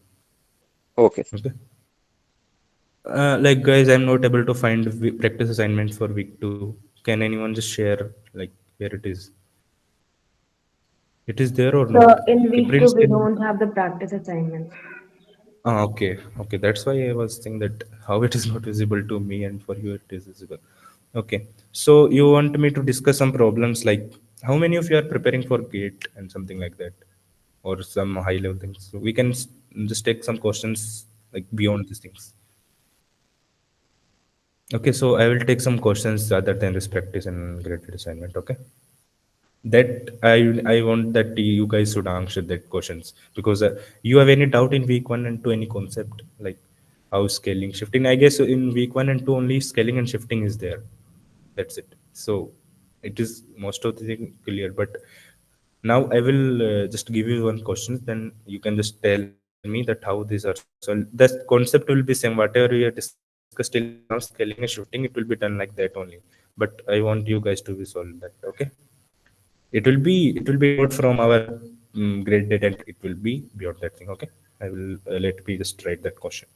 Okay. Okay. Like guys, I'm not able to find practice assignments for week 2. Can anyone just share like where it is? It is there or not? So in Okay, week two, Prince we can. don't have the practice assignments. Okay, okay. That's why I was saying that how it is not visible to me and for you it is visible. Okay, so you want me to discuss some problems, like how many of you are preparing for GATE and something like that, or some high level things? So we can just take some questions like beyond these things. Okay, so I will take some questions other than this practice and graded assignment. Okay, that I want that you guys should answer that questions, because you have any doubt in week 1 and 2, any concept like how scaling, shifting. I guess in week 1 and 2 only scaling and shifting is there. That's it. So it is most of the thing clear. But now I will just give you one question, then you can just tell me that how these are solved. The concept will be same, whatever we have discussed till now, scaling and shifting, it will be done like that only. But I want you guys to be solved that. Okay, It will be not from our grade data. It will be beyond that thing. Okay, I will let me just write that question.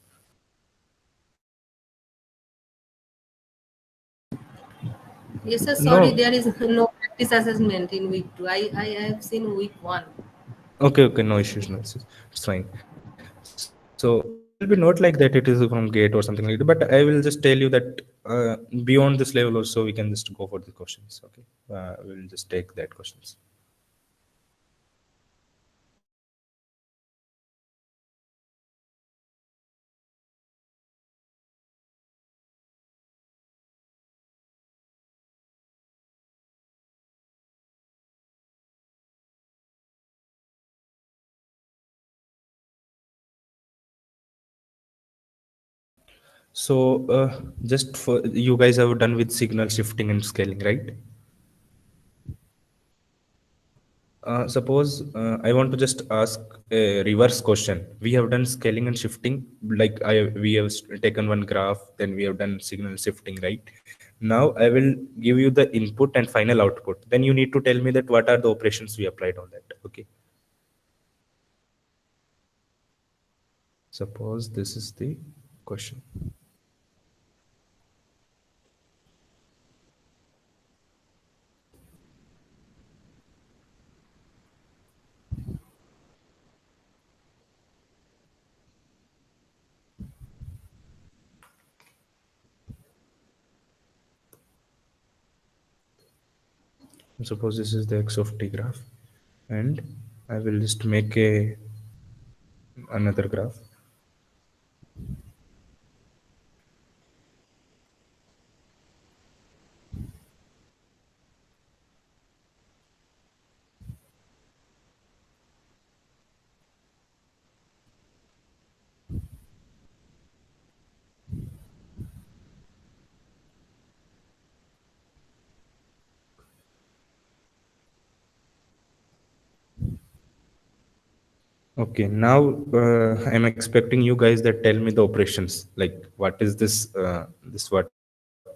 Yes, sir. No. Sorry, there is no practice assessment in week 2. I have seen week 1. Okay, no issues, no issues. It's fine. So it will be not like that. It is from gate or something like that. But I will just tell you that beyond this level also, we can just go for the questions. Okay, we'll just take that questions. So just for you guys have done with signal shifting and scaling, right? Suppose I want to just ask a reverse question. We have done scaling and shifting, like we have taken one graph, then we have done signal shifting, right? Now I will give you the input and final output. Then you need to tell me that what are the operations we applied on that. Okay. Suppose this is the question. Suppose this is the x of t graph, and I will just make a another graph. Okay, now I'm expecting you guys that tell me the operations. Like, what is this? This what?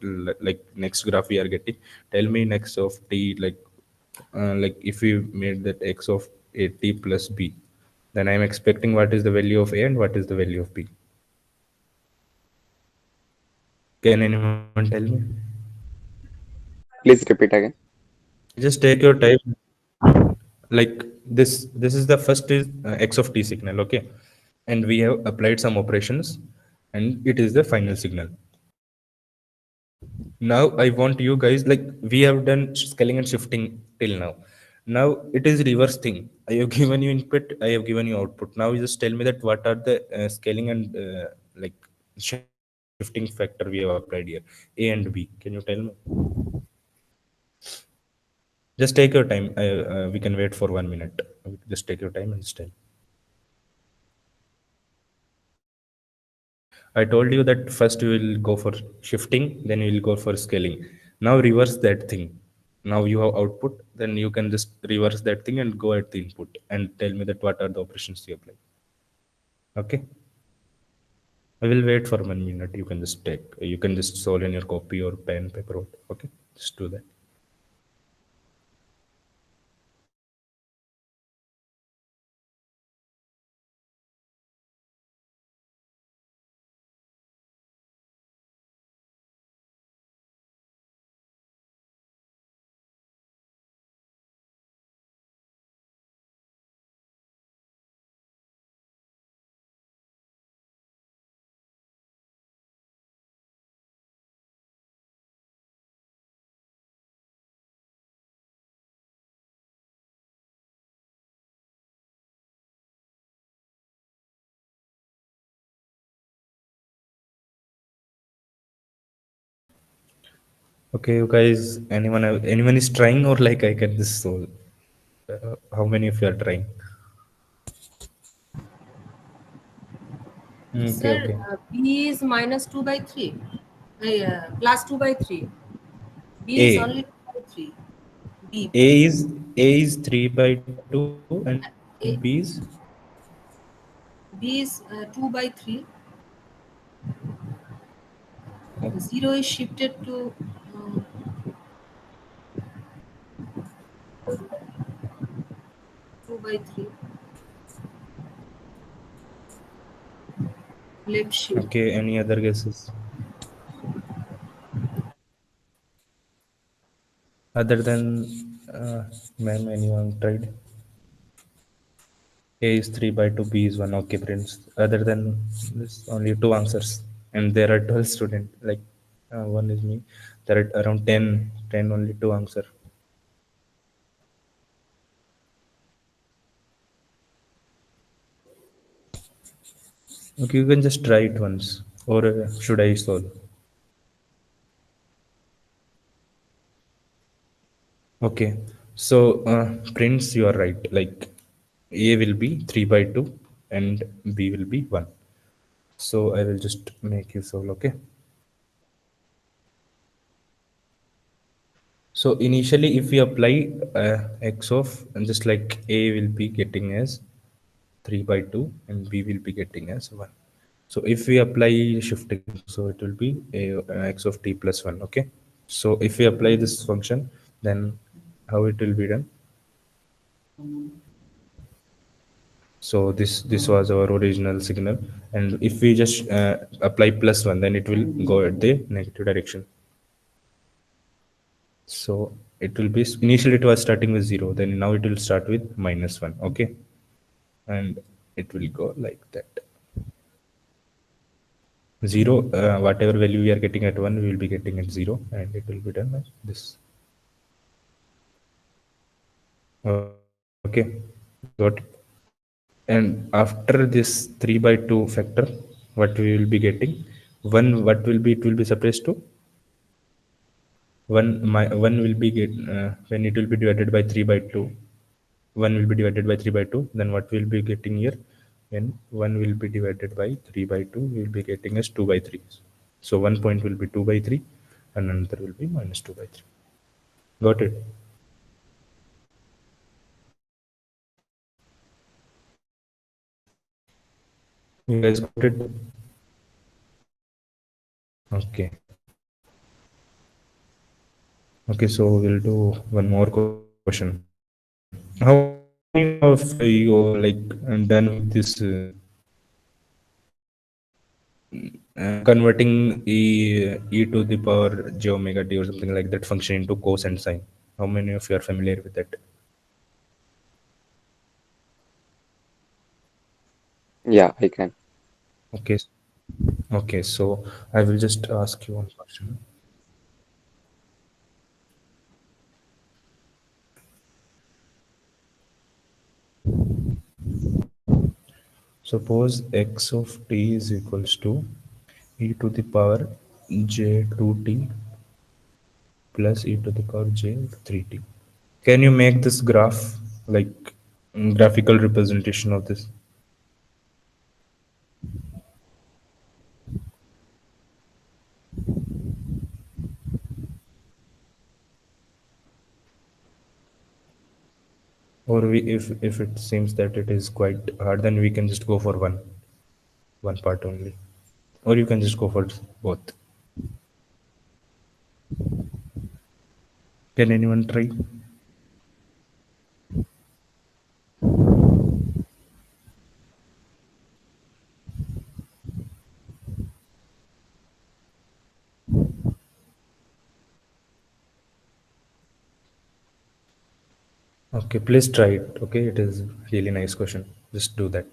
Like next graph we are getting. Tell me next of t. Like if we made that x of a t plus b, then I'm expecting what is the value of a and what is the value of b. Can anyone tell me? Please repeat again. Just take your time. Like this is the first is x of t signal. Okay, and we have applied some operations, and it is the final signal. Now I want you guys, like we have done scaling and shifting till now. Now it is reverse thing. I have given you input, I have given you output. Now you just tell me that what are the scaling and like shifting factor we have applied here, a and b. Can you tell me? Just take your time. We can wait for 1 minute. Just take your time and just tell. I told you that first you will go for shifting, then you will go for scaling. Now reverse that thing. Now you have output, then you can just reverse that thing and go at the input and tell me that what are the operations you apply. Okay. I will wait for 1 minute. You can just take. You can just solve in your copy or pen, paper. Okay. Just do that. Okay, you guys. Anyone is trying, or like I can just solve? How many of you are trying? Okay, Sir, okay. B is minus 2 by 3. Plus 2 by 3. B is A only 2 by 3. B. A is 3/2 and B is B is 2 by 3. okay. 0 is shifted to by 3. Left shoe. Okay, any other guesses? Other than ma'am, anyone tried? A is 3 by 2, B is 1. Okay, friends. Other than this, only two answers. And there are 12 students. Like, one is me. There are around 10, only two answer. Okay, you can just try it once. Or should I solve? Okay. So, Prince, you are right. Like, A will be 3 by 2 and B will be 1. So, I will just make you solve, okay? So, initially, if we apply x of, and just like A will be getting as 3 by 2 and B will be getting as 1. So, if we apply shifting, so it will be x of t plus 1, okay? So, if we apply this function, then how it will be done? So this was our original signal, and if we just apply plus 1, then it will go at the negative direction. So it will be, initially it was starting with 0, then now it will start with -1, okay? And it will go like that. 0, whatever value we are getting at 1, we will be getting at 0, and it will be done like this. Okay, got it. And after this 3 by 2 factor, what we will be getting? 1, what will be, it will be suppressed to 1 will be when it will be divided by 3 by 2, 1 will be divided by 3 by 2, then what will be getting here? When 1 will be divided by 3 by 2, we will be getting as 2 by 3. So one point will be 2 by 3 and another will be -2 by 3. Got it? You guys got it? Okay. Okay, so we'll do one more question. How many of you like done with this converting e to the power j omega t or something like that function into cos and sine? How many of you are familiar with that? Yeah, I can. Okay. Okay, so I will just ask you one question. Suppose x of t is equals to e to the power j 2t plus e to the power j 3t. Can you make this graph like graphical representation of this? Or we, if it seems that it is quite hard, then we can just go for one part only, or you can just go for both. Can anyone try? Okay, please try it. Okay, it is really nice question. Just do that.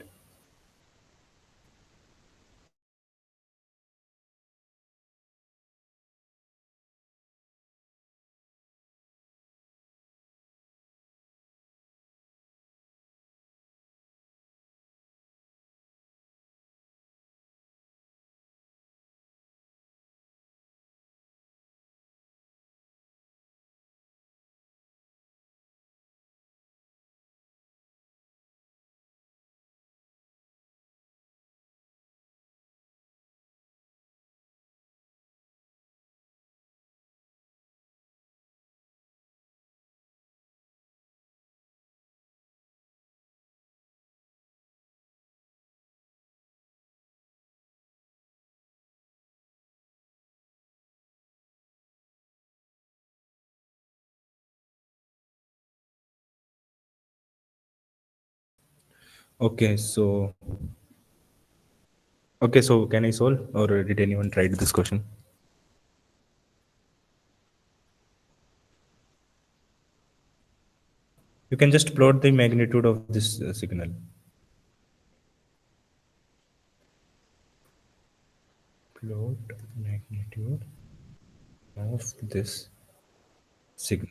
Okay, so can I solve, or did anyone try this question? You can just plot the magnitude of this signal. Plot magnitude of this signal.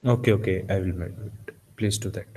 Okay, I will do it. Please do that.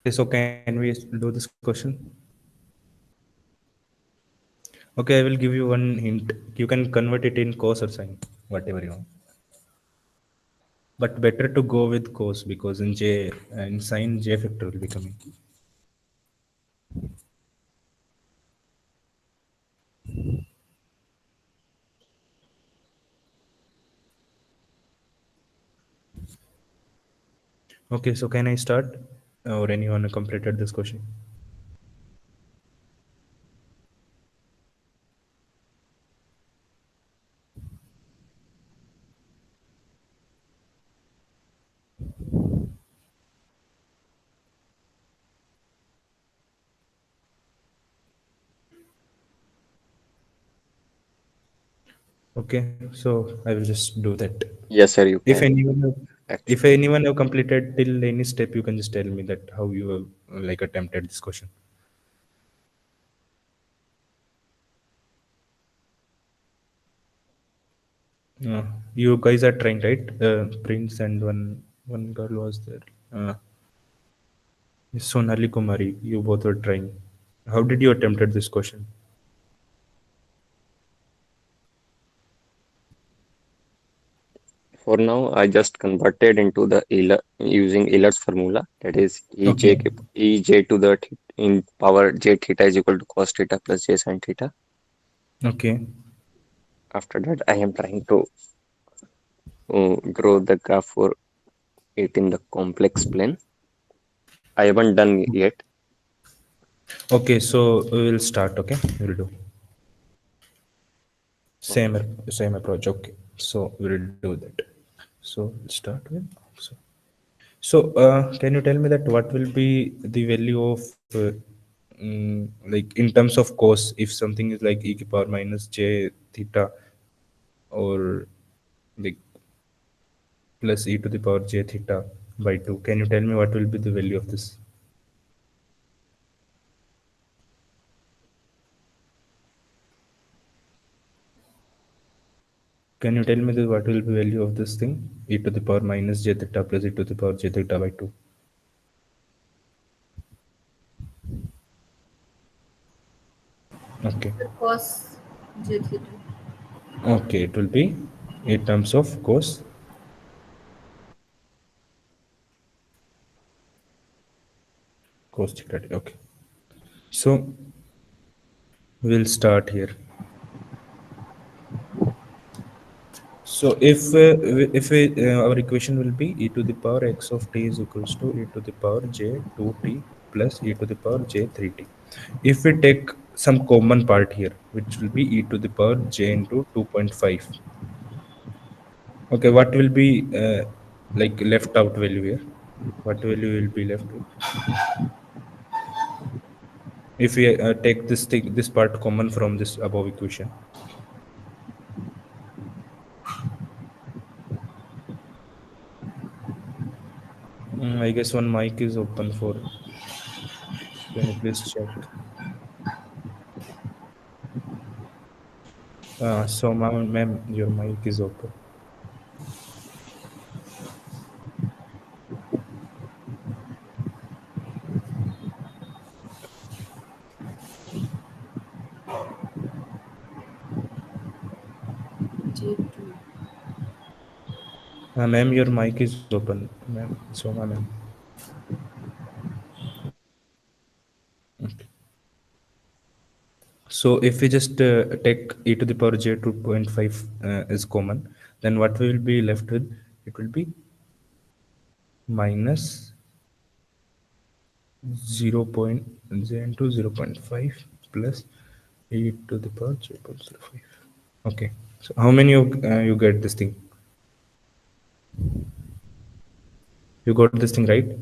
Okay, so can we do this question? Okay, I will give you one hint. You can convert it in cos or sine, whatever you want. But better to go with cos, because in sine j factor will be coming. Okay, so can I start, or anyone completed this question? Okay, so I will just do that. Yes, sir, you If can. anyone have, if Actually, anyone have completed till any step, you can just tell me that how you have like attempted this question. Uh, you guys are trying, right? Prince and one girl was there. Sonali Kumari, you both were trying. How did you attempted this question? for now, I just converted into the Euler using Euler's formula. That is Okay. ej to the in power j theta is equal to cos theta plus j sin theta. Okay. After that, I am trying to grow the graph for it in the complex plane. I haven't done yet. Okay, so we will start. Okay, we'll do same Okay. same approach. Okay, so we'll do that. So we'll start with so. Can you tell me that what will be the value of like in terms of cos, if something is like e to power minus j theta, or like plus e to the power j theta by 2? Can you tell me what will be the value of this? Can you tell me what will be value of this thing? E to the power minus j theta plus e to the power j theta by 2. Okay. Cos j theta. Okay, it will be in terms of cos theta. Okay. So we'll start here. So our equation will be e to the power x of t is equals to e to the power j 2t plus e to the power j 3t. If we take some common part here, which will be e to the power j into 2.5. Okay, what will be like left out value here? What value will be left with? If we take this thing, this part common from this above equation. I guess one mic is open for. Can you please check? So, ma'am, your mic is open. J2. Ma'am, your mic is open. Ma'am, Soma, ma'am. Okay. So if we just take e to the power j 2.5 is common, then what we will be left with? It will be minus 0. J into 0.5 plus e to the power j.05. Okay. So how many you get this thing? You got this thing right?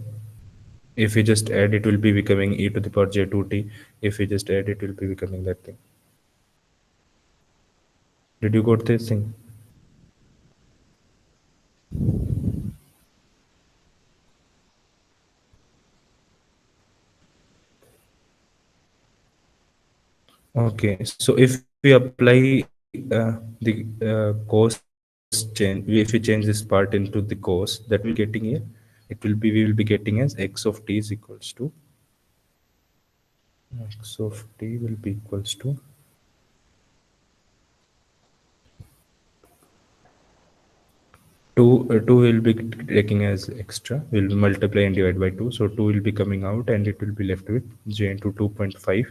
If we just add, it will be becoming e to the power j2t. If we just add, it will be becoming that thing. Did you got this thing? Okay, so if we apply the cost change, if we change this part into the cost that we're getting here, it will be, we will be getting as x of t is equals to, x of t will be equals to 2 will be taking as extra, will multiply and divide by 2, so 2 will be coming out and it will be left with j into 2.5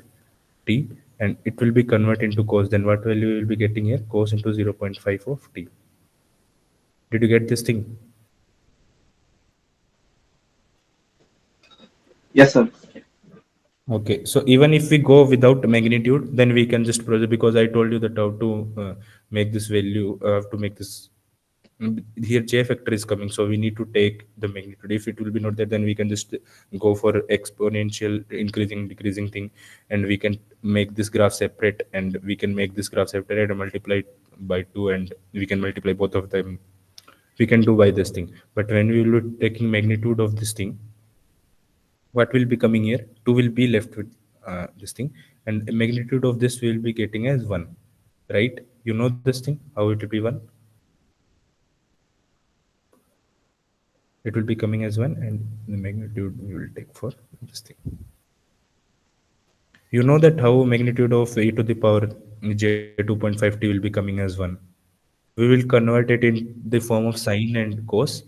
t, and it will be converted into cos. Then what value will be getting here? Cos into 0.5 of t. Did you get this thing? Yes, sir. Okay, so even if we go without magnitude, then we can just proceed, because I told you that how to make this value, to make this, here j factor is coming, so we need to take the magnitude. If it will be not there, then we can just go for exponential increasing decreasing thing, and we can make this graph separate, and we can make this graph separate and multiply it by 2, and we can multiply both of them. We can do by this thing, but when we will be taking magnitude of this thing, what will be coming here? 2 will be left with this thing, and the magnitude of this will be getting as 1, right? You know this thing, how it will be 1? It will be coming as 1, and the magnitude we will take for this thing. You know that how magnitude of e to the power j 2.5t will be coming as 1. We will convert it in the form of sine and cos,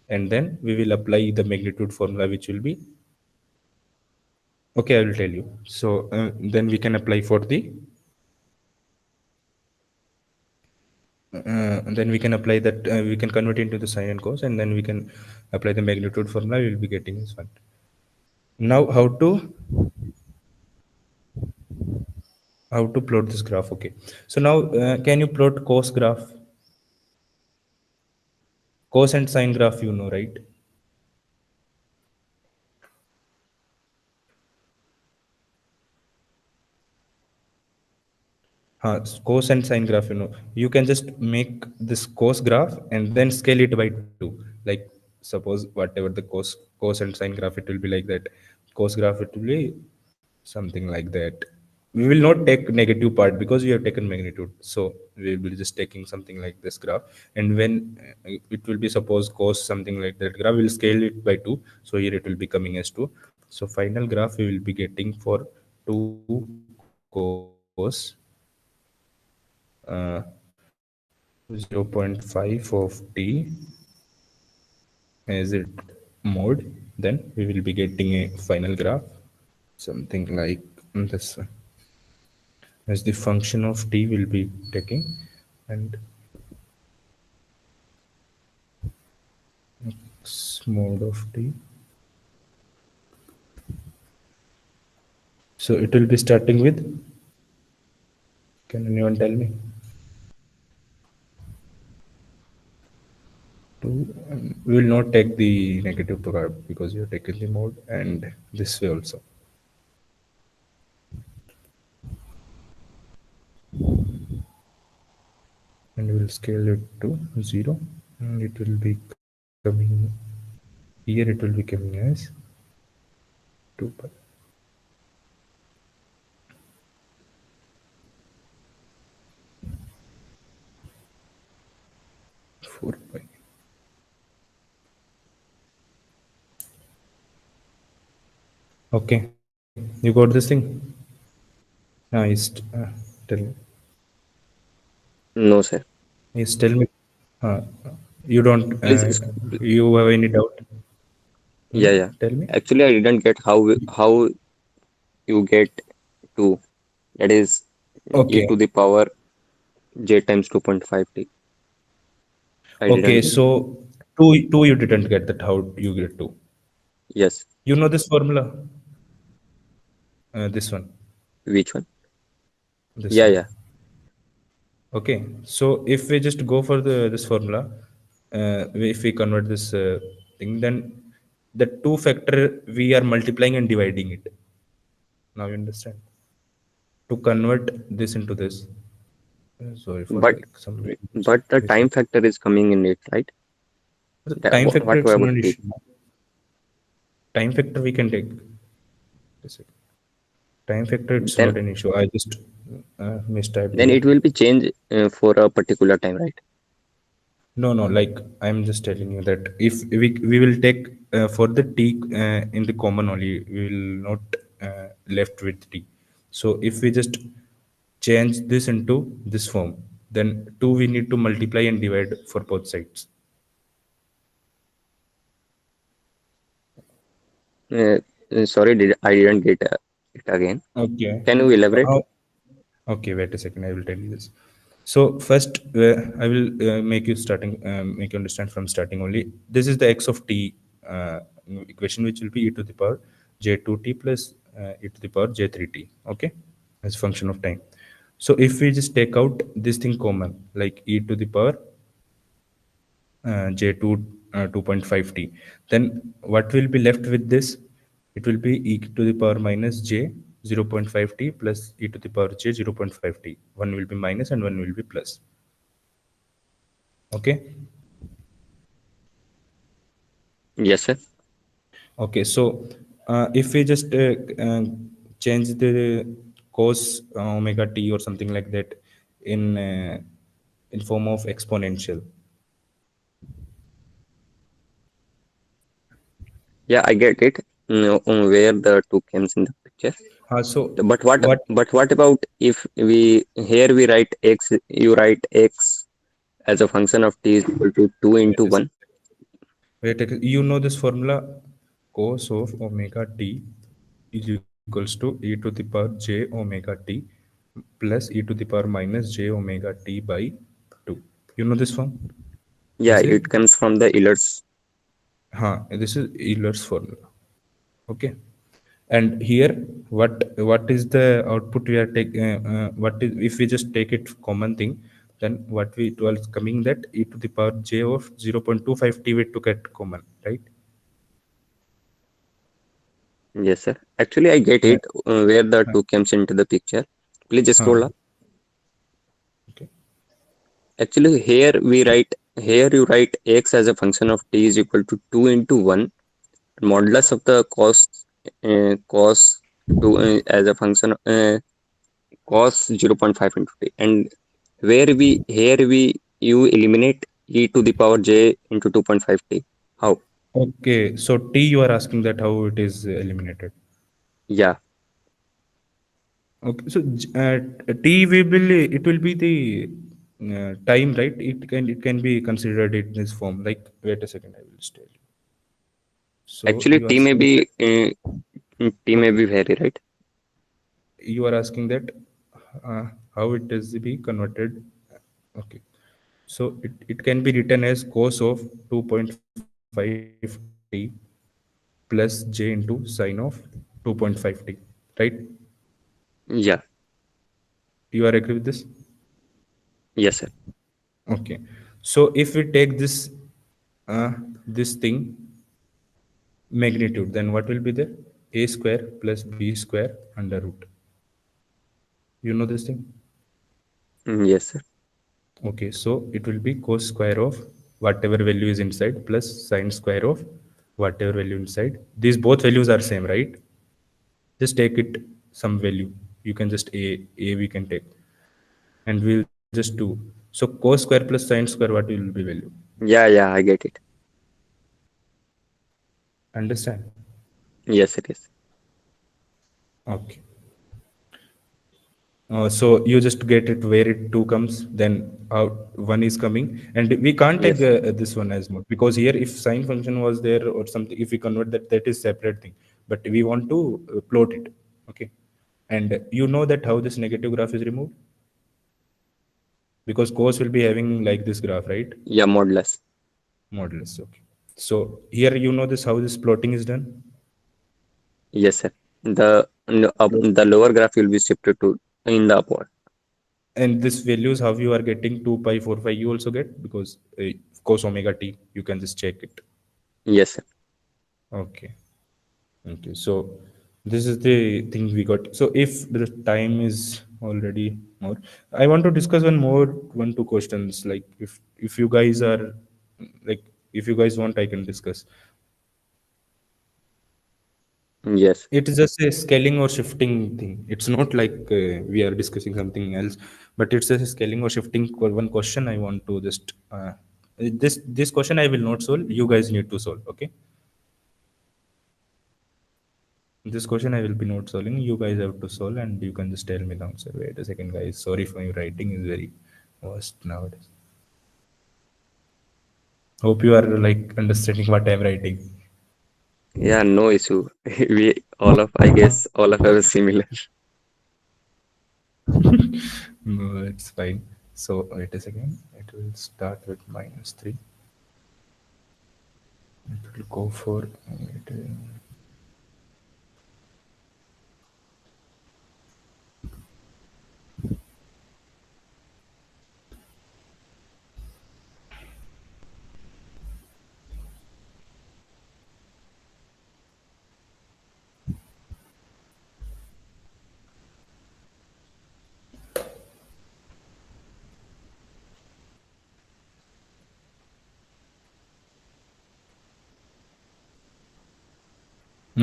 and then we will apply the magnitude formula, which will be, okay, I will tell you. So then we can apply for the, then we can apply that, we can convert into the sine and cos, and then we can apply the magnitude formula. We will be getting this one. Now how to plot this graph? Okay, so now can you plot cos graph? Cos and sine graph, you know, right? Cos and sine graph, you know, you can just make this cos graph and then scale it by 2. Like suppose whatever the cos and sine graph, it will be like that. Cos graph, it will be something like that. We will not take negative part because we have taken magnitude, so we will be just taking something like this graph, and when it will be, suppose cos something like that graph, will scale it by 2, so here it will be coming as 2. So final graph we will be getting for 2 cos 0.5 of t as it mode, then we will be getting a final graph something like this one, as the function of t will be taking, and x mode of t. So it will be starting with Can anyone tell me? 2. We will not take the negative part because you have taken the mode, and this way also. And we will scale it to 0, and it will be coming here. It will be coming as 2 pi. 4 pi. Okay, you got this thing? Tell me. No, sir. Yes, tell me. Uh, you don't. Please. You have any doubt? Yeah, yeah. Tell me. Actually, I didn't get how you get 2. That is e Okay. to the power j times 2.5t. I Okay. didn't get. So two. You didn't get that. How you get 2? Yes. You know this formula. This one. Which one? This Yeah, one. yeah. Okay. So if we just go for this formula, if we convert this thing, then the 2 factor we are multiplying and dividing it. Now you understand. To convert this into this. Sorry for But like some the missing. time factor is coming in it, right? The time factor, What it's not about an t? issue. Time factor we can take. Just a second. Time factor, it's Then not an issue. I just mistyped then here. it will be changed for a particular time, right? No, no, like I'm just telling you that if we will take for the t in the common only, we will not left with t. So if we just change this into this form, then 2 we need to multiply and divide for both sides. Sorry, I didn't get it again. Okay. Can you elaborate? Okay, wait a second. I will tell you this. So first, I will make you understand from starting only. This is the x of t equation, which will be e to the power j2t plus e to the power j3t. Okay, as a function of time. So if we just take out this thing common, like e to the power j2 2.5t, then what will be left with this? It will be e to the power minus j 0.5t plus e to the power j 0.5t. One will be minus and one will be plus. Okay. Yes, sir. Okay, so if we just change the cos omega t or something like that in form of exponential. Yeah, I get it. Where the 2 comes in the picture. So what? But what about if we here we write x, you write x as a function of t is equal to 2 Wait into a second. 1. Wait, you know this formula, cos of omega t is equals to e to the power j omega t plus e to the power minus j omega t by 2. You know this form? Yeah, This is it comes from the Euler's. this is Euler's formula. Okay, and here what is the output we are taking? What is if we just take it common thing? Then what we it was coming that e to the power j of 0.25 t we took at common, right? Yes, sir. Actually, I get Uh, it where the uh, 2 comes into the picture. Please uh, scroll up. okay. Actually, here you write x as a function of t is equal to 2 into 1 modulus of the cos 2 as a function cos 0.5 into t, and where we here we you eliminate e to the power j into 2.5t. How? Okay, so t you are asking that how it is eliminated. Yeah. Okay, so t will be the time, right? It can be considered in this form. Like, wait a second, I will just tell you. So Actually, you are saying that t may okay, be vary, right? you are asking that how it is to be converted. Okay, so it can be written as cos of 2.5t plus j into sine of 2.5t, right? Yeah. You are agree with this? Yes, sir. Okay. So if we take this thing magnitude, then what will be there? A square plus b square under root. You know this thing? Yes, sir. Okay, so it will be cos square of whatever value is inside plus sine square of whatever value inside. These both values are same, right? Just take it some value. You can just a we can take, and we'll just do. So cos square plus sine square, what will be value? Yeah, I get it. Understand? Yes, it is. Okay. So you just get it where it two comes, then out one is coming, and we can't take Yes. this one as mode because here if sine function was there or something, if we convert that, that is separate thing. But we want to plot it, okay? And you know that how this negative graph is removed because cos will be having like this graph, right? Yeah, modulus. Modulus. Okay. So here you know this how this plotting is done. Yes, sir. The lower graph will be shifted to in the upward. And this values how you are getting 2 pi 4 pi you also get because cos omega t you can just check it. Yes, sir. Okay. Okay, so this is the thing we got. So if the time is already more, I want to discuss one two questions. Like if you guys are like if you guys want, I can discuss. Yes. It is just a scaling or shifting thing. It's not like we are discussing something else, but it's just a scaling or shifting. One question I want to just this question I will not solve. You guys need to solve. Okay. This question I will be not solving. You guys have to solve, and you can just tell me the answer. Wait a second, guys. Sorry if my writing is very worst nowadays. Hope you are like understanding what I'm writing. Yeah, no issue. I guess all of us are similar. No, it's fine. So wait a second. It will start with -3. It will go for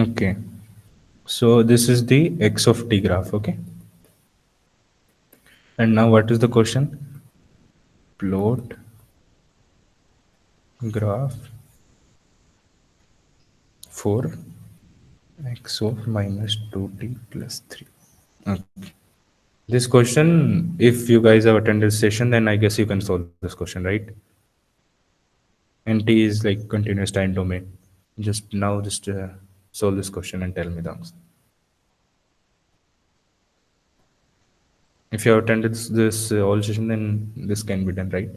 okay. So this is the x of t graph. Okay. And now what is the question? Plot graph for x of -2t plus 3. Okay. This question, if you guys have attended session, then I guess you can solve this question, right? And T is like continuous time domain. Just now, just solve this question and tell me the answer. If you have attended this all session, then this can be done, right?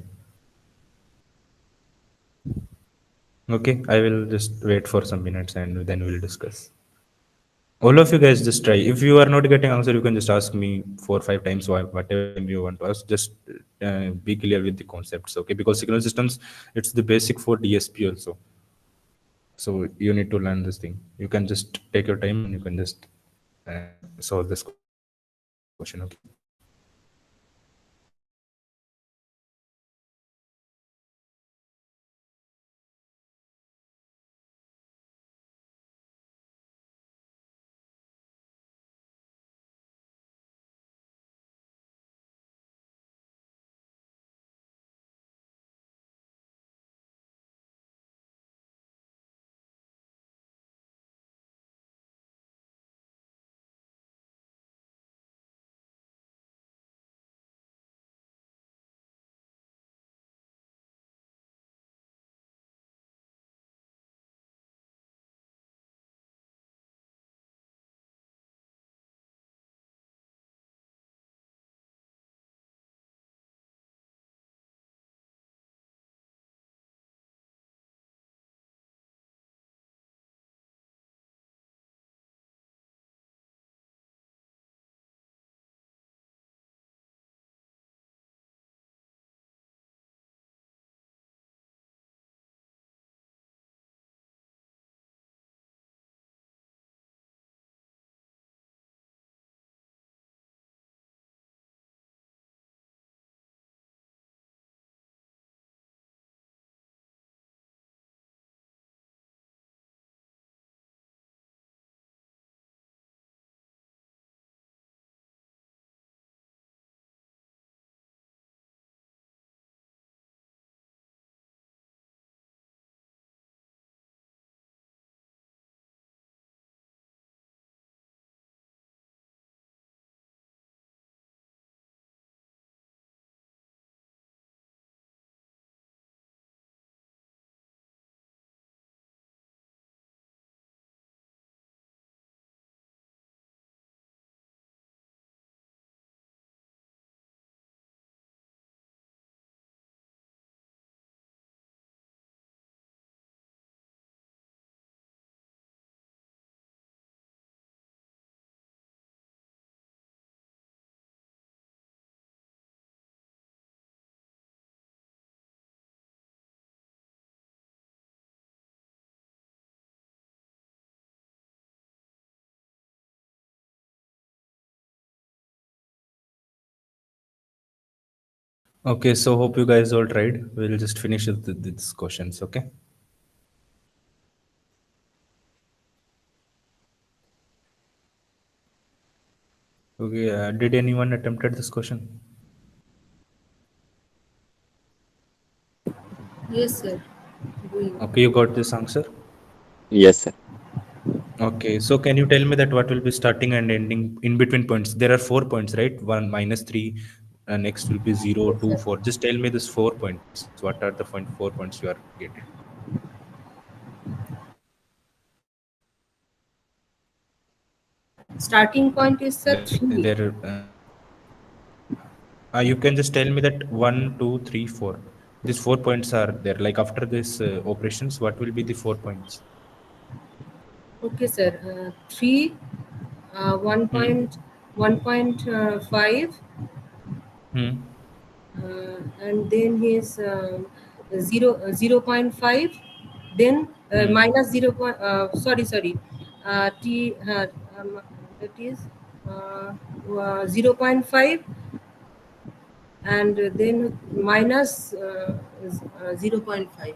Okay, I will just wait for some minutes and then we'll discuss. All of you guys just try. If you are not getting answer, you can just ask me 4 or 5 times whatever you want to ask. Just be clear with the concepts, okay? Because signal systems, it's the basic for DSP also. So you need to learn this thing. You can just take your time and you can just solve this question, okay? Okay, so hope you guys all tried. We'll just finish with these questions, okay? Okay, did anyone attempted this question? Yes, sir. Doing. Okay, you got this answer? Yes, sir. Okay, so can you tell me that what will be starting and ending in between points? There are 4 points, right? 1, -3, next will be 0, Yes, 2, sir. 4. Just tell me this 4 points. What are the 4 points you are getting? Starting point is, sir, Like 3. there, you can just tell me that 1, 2, 3, 4. These 4 points are there. Like after this operations, what will be the 4 points? Okay, sir. 3, Hmm. 1.5, Hmm. and then his 0.5, then Hmm. minus 0. Sorry. T that is zero 0.5, and then minus 0.5.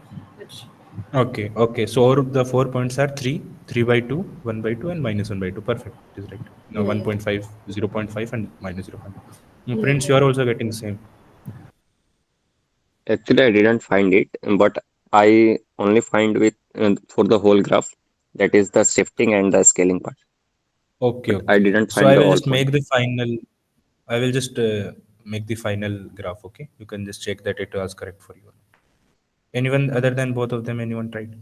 Okay. Okay. So all of the 4 points are 3, 3 by 2, 1 by 2, and minus 1 by 2. Perfect. It is right. Now Yeah, yeah, 1.5, 0.5, and minus 0.5. yeah, Prince, yeah. you are also getting the same. Actually, I didn't find it, but I only find with for the whole graph, that is the shifting and the scaling part. Okay. But I Okay. didn't So find I the will all just point. make the final. I will just make the final graph. Okay. You can just check that it was correct for you. Anyone other than both of them? Anyone tried?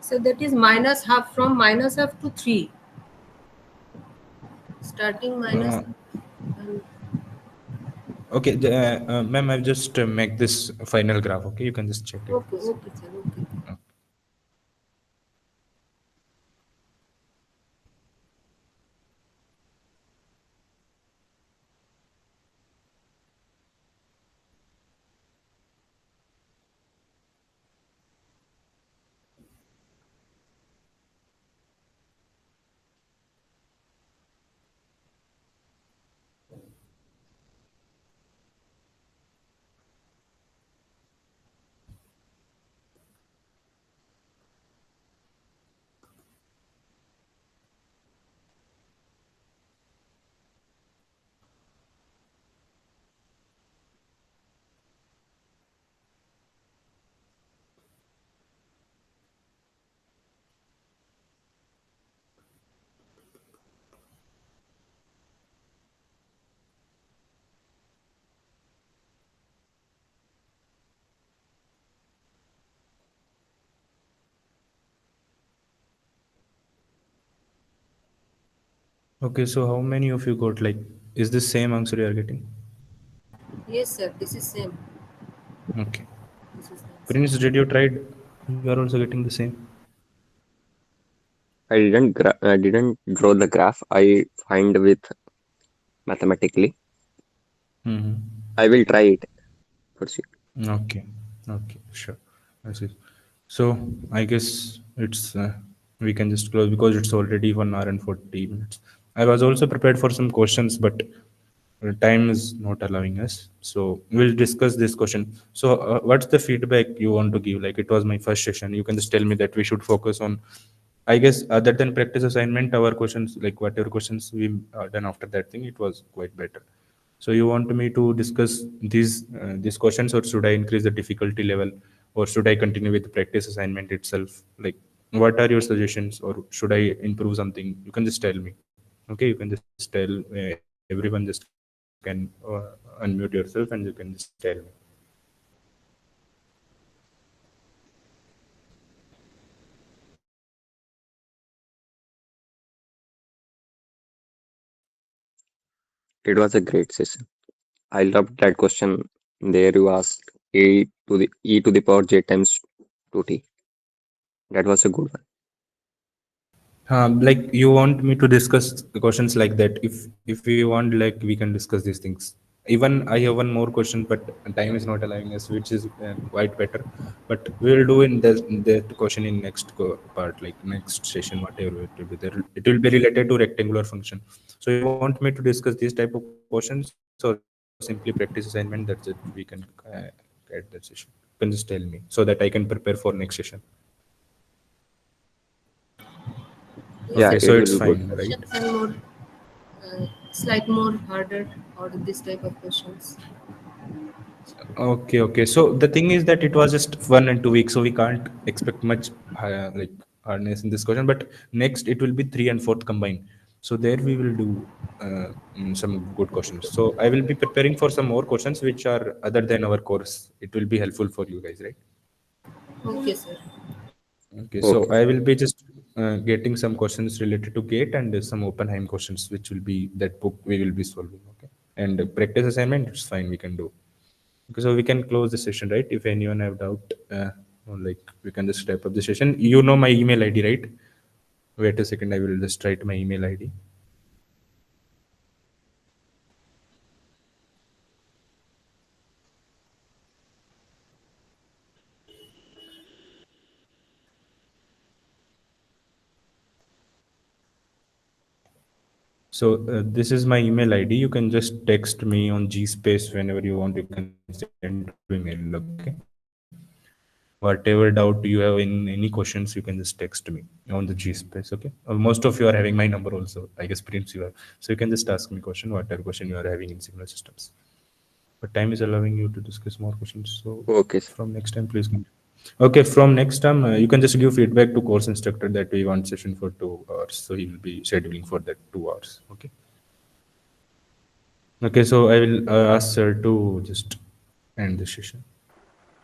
So that is minus half, from minus half to 3. Starting minus Uh, half. And okay, ma'am, I've just make this final graph. Okay, you can just check it. okay, okay, sir. Okay. Okay, so how many of you got like? Is this same answer you are getting? Yes, sir. This is same. Okay. This is the answer. Prince, did you tried? You are also getting the same. I didn't draw the graph. I find with mathematically. Mm-hmm. I will try it for sure. Okay. Okay. Sure. I see. So I guess it's we can just close because it's already 1 hour and 40 minutes. I was also prepared for some questions, but time is not allowing us. So we'll discuss this question. So what's the feedback you want to give? Like it was my first session. You can just tell me that we should focus on. I guess other than practice assignment, our questions like whatever questions we done after that thing, it was quite better. So you want me to discuss these questions, or should I increase the difficulty level, or should I continue with the practice assignment itself? Like, what are your suggestions, or should I improve something? You can just tell me. Okay, you can just tell everyone just can unmute yourself and you can just tell me. It was a great session. I loved that question. There you asked e to the power j times 2t. That was a good one. Like you want me to discuss the questions like that. If you want, like we can discuss these things Even I have one more question, but time is not allowing us, which is quite better. But we will do in that question in next part, like next session, whatever it will be there. It will be related to rectangular function. So you want me to discuss these type of questions or simply practice assignment? That's it. We can get that session. You can just tell me so that I can prepare for next session. Okay, Yeah, so it it's will be fine, good. right? Questions are more, slight more harder, or this type of questions. Okay, okay. So the thing is that it was just 1 and 2 weeks, so we can't expect much like hardness in this question. But next it will be three and fourth combined. So there we will do some good questions. So I will be preparing for some more questions which are other than our course. It will be helpful for you guys, right? Okay, sir. Okay, so Okay. I will be just getting some questions related to GATE and some Oppenheim questions, which will be that book we will be solving. Okay, and practice assignment, it's fine, we can do. Okay, so we can close the session, right? If anyone have doubt, or like we can just wrap up the session. You know my email ID, right? Wait a second, I will just write my email ID. So this is my email ID. You can just text me on GSpace whenever you want. You can send to email. Okay. Whatever doubt you have in any questions, you can just text me on the GSpace. Okay. Most of you are having my number also. I guess Prince you have. So you can just ask me question, whatever question you are having in similar systems. But time is allowing you to discuss more questions. So Okay, sir. from next time, please continue. Okay, from next time, you can just give feedback to course instructor that we want session for 2 hours. So he will be scheduling for that 2 hours. Okay. Okay, so I will ask sir to just end the session.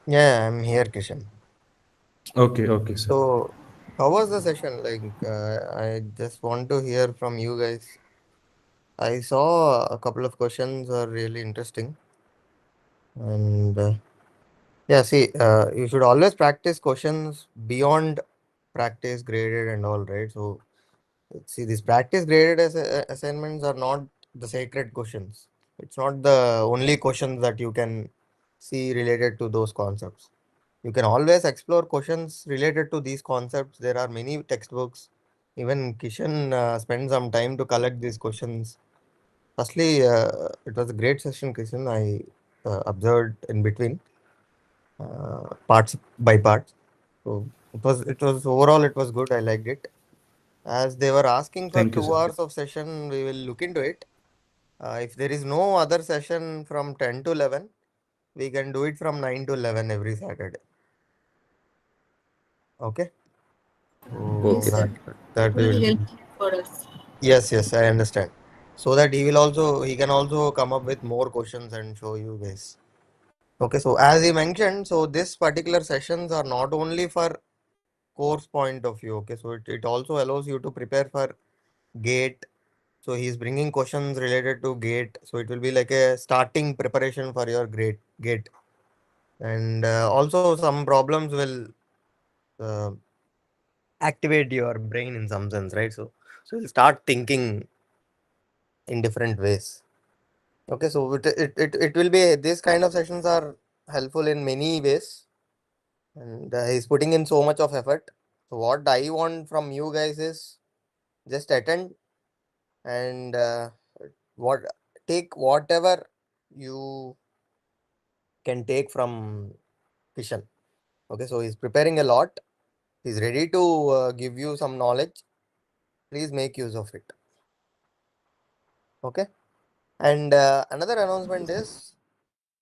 Yeah, I'm here, Kishan. Okay, okay, sir. So, how was the session? I just want to hear from you guys. I saw a couple of questions are really interesting, and yeah, see, you should always practice questions beyond practice graded and all, right? So, see, these practice graded assignments are not the sacred questions. It's not the only questions that you can see related to those concepts. You can always explore questions related to these concepts. There are many textbooks. Even Kishan spent some time to collect these questions. Firstly, it was a great session, Kishan. I observed in between, parts by parts. So it was overall it was good. I liked it. As they were asking for Thank you, two sir. hours of session, we will look into it. If there is no other session from 10 to 11, we can do it from 9 to 11 every Saturday. Okay. So Yes, Okay, sir. sir. that we Will will help do. for us. Yes, I understand. So that he can also come up with more questions and show you guys. Okay, so as he mentioned, so this particular sessions are not only for course point of view. Okay, so it also allows you to prepare for GATE. So he's bringing questions related to GATE. So it will be like a starting preparation for your GATE. And also some problems will uh, activate your brain in some sense, right? So you'll start thinking in different ways. Okay, so it will be this kind of sessions are helpful in many ways, and he's putting in so much of effort. So what I want from you guys is just attend and what take whatever you can take from Kishan. Okay, so he's preparing a lot. He's ready to give you some knowledge. Please make use of it. Okay, and another announcement is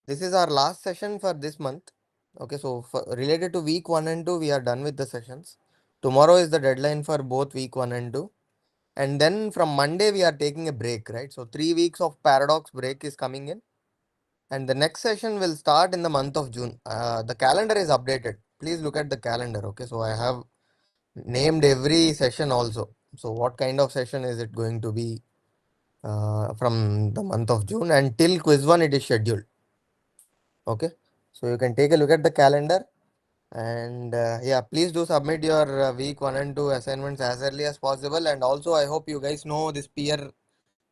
this is our last session for this month. Okay, so related to week 1 and 2, we are done with the sessions. Tomorrow is the deadline for both week 1 and 2. And then from Monday, we are taking a break, right? So 3 weeks of paradox break is coming in. And the next session will start in the month of June. The calendar is updated. Please look at the calendar. Okay, so I have named every session also. So what kind of session is it going to be from the month of June, and till quiz 1 it is scheduled. Okay, so you can take a look at the calendar. And yeah, please do submit your week 1 and 2 assignments as early as possible. And also, I hope you guys know this peer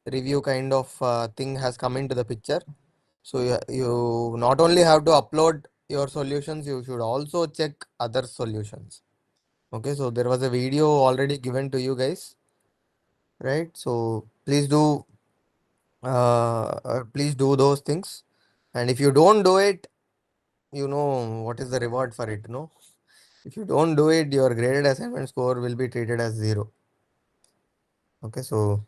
review kind of thing has come into the picture. So you not only have to upload your solutions, you should also check other solutions. Okay, so there was a video already given to you guys, right? So please do those things. And if you don't do it, you know what is the reward for it, no? If you don't do it, your graded assignment score will be treated as 0. Okay, so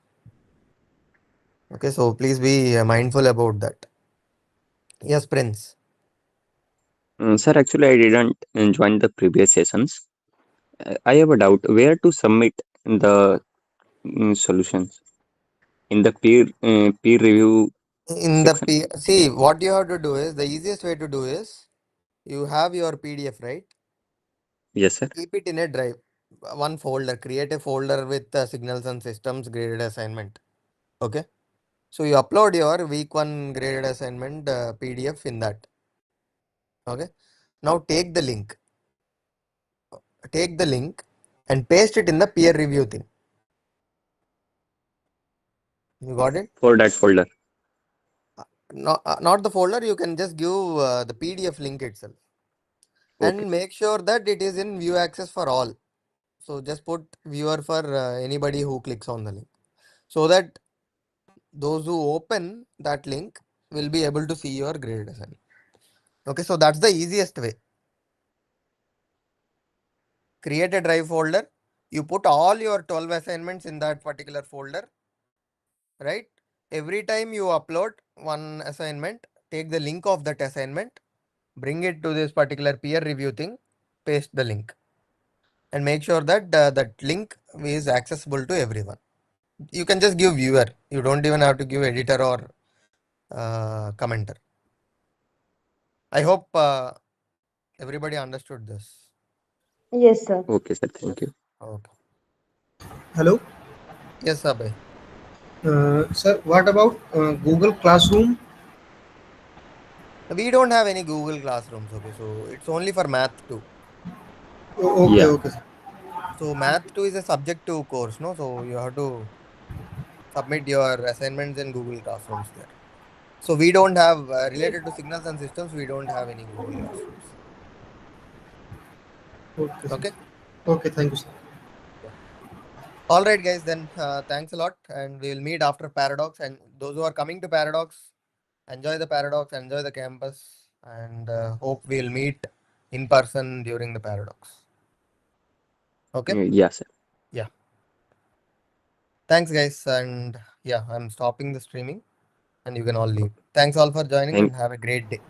please be mindful about that. Yes, Prince. Sir, actually, I didn't join the previous sessions. I have a doubt where to submit the solutions in the peer review In the section. see, what you have to do is the easiest way to do is you have your PDF, right? Yes, sir. Keep it in a drive, one folder. Create a folder with signals and systems graded assignment. Okay, so you upload your week 1 graded assignment PDF in that. Okay, now take the link and paste it in the peer review thing. You got it? For that folder. Not the folder. You can just give the PDF link itself, Okay. and make sure that it is in view access for all. So just put viewer for anybody who clicks on the link, so that those who open that link will be able to see your graded assignment. Okay, so that's the easiest way. Create a drive folder. You put all your 12 assignments in that particular folder, right? Every time you upload one assignment, take the link of that assignment, bring it to this particular peer review thing, paste the link, and make sure that that link is accessible to everyone. You can just give viewer. You don't even have to give editor or commenter. I hope everybody understood this. Yes, sir. Okay, sir. Thank you. Okay. Hello. Yes, Abhay. Sir, what about Google Classroom? We don't have any Google Classrooms. Okay, so it's only for Math 2. Okay, Yeah. okay. So Math 2 is a subjective course, no? So you have to submit your assignments in Google Classrooms there. So we don't have related to signals and systems. We don't have any Google Classrooms. Okay, sir. Okay. Okay, thank you, sir. All right, guys. Then thanks a lot, and we will meet after Paradox. And those who are coming to Paradox, enjoy the Paradox, enjoy the campus, and hope we'll meet in person during the Paradox. Okay. Yeah, sir. Yeah. Thanks, guys, and yeah, I'm stopping the streaming, and you can all leave. Thanks all for joining, and have a great day.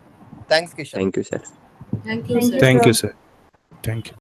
Thanks, Kishan. Thank you, sir. Thank you, sir. Thank you, sir. Thank you.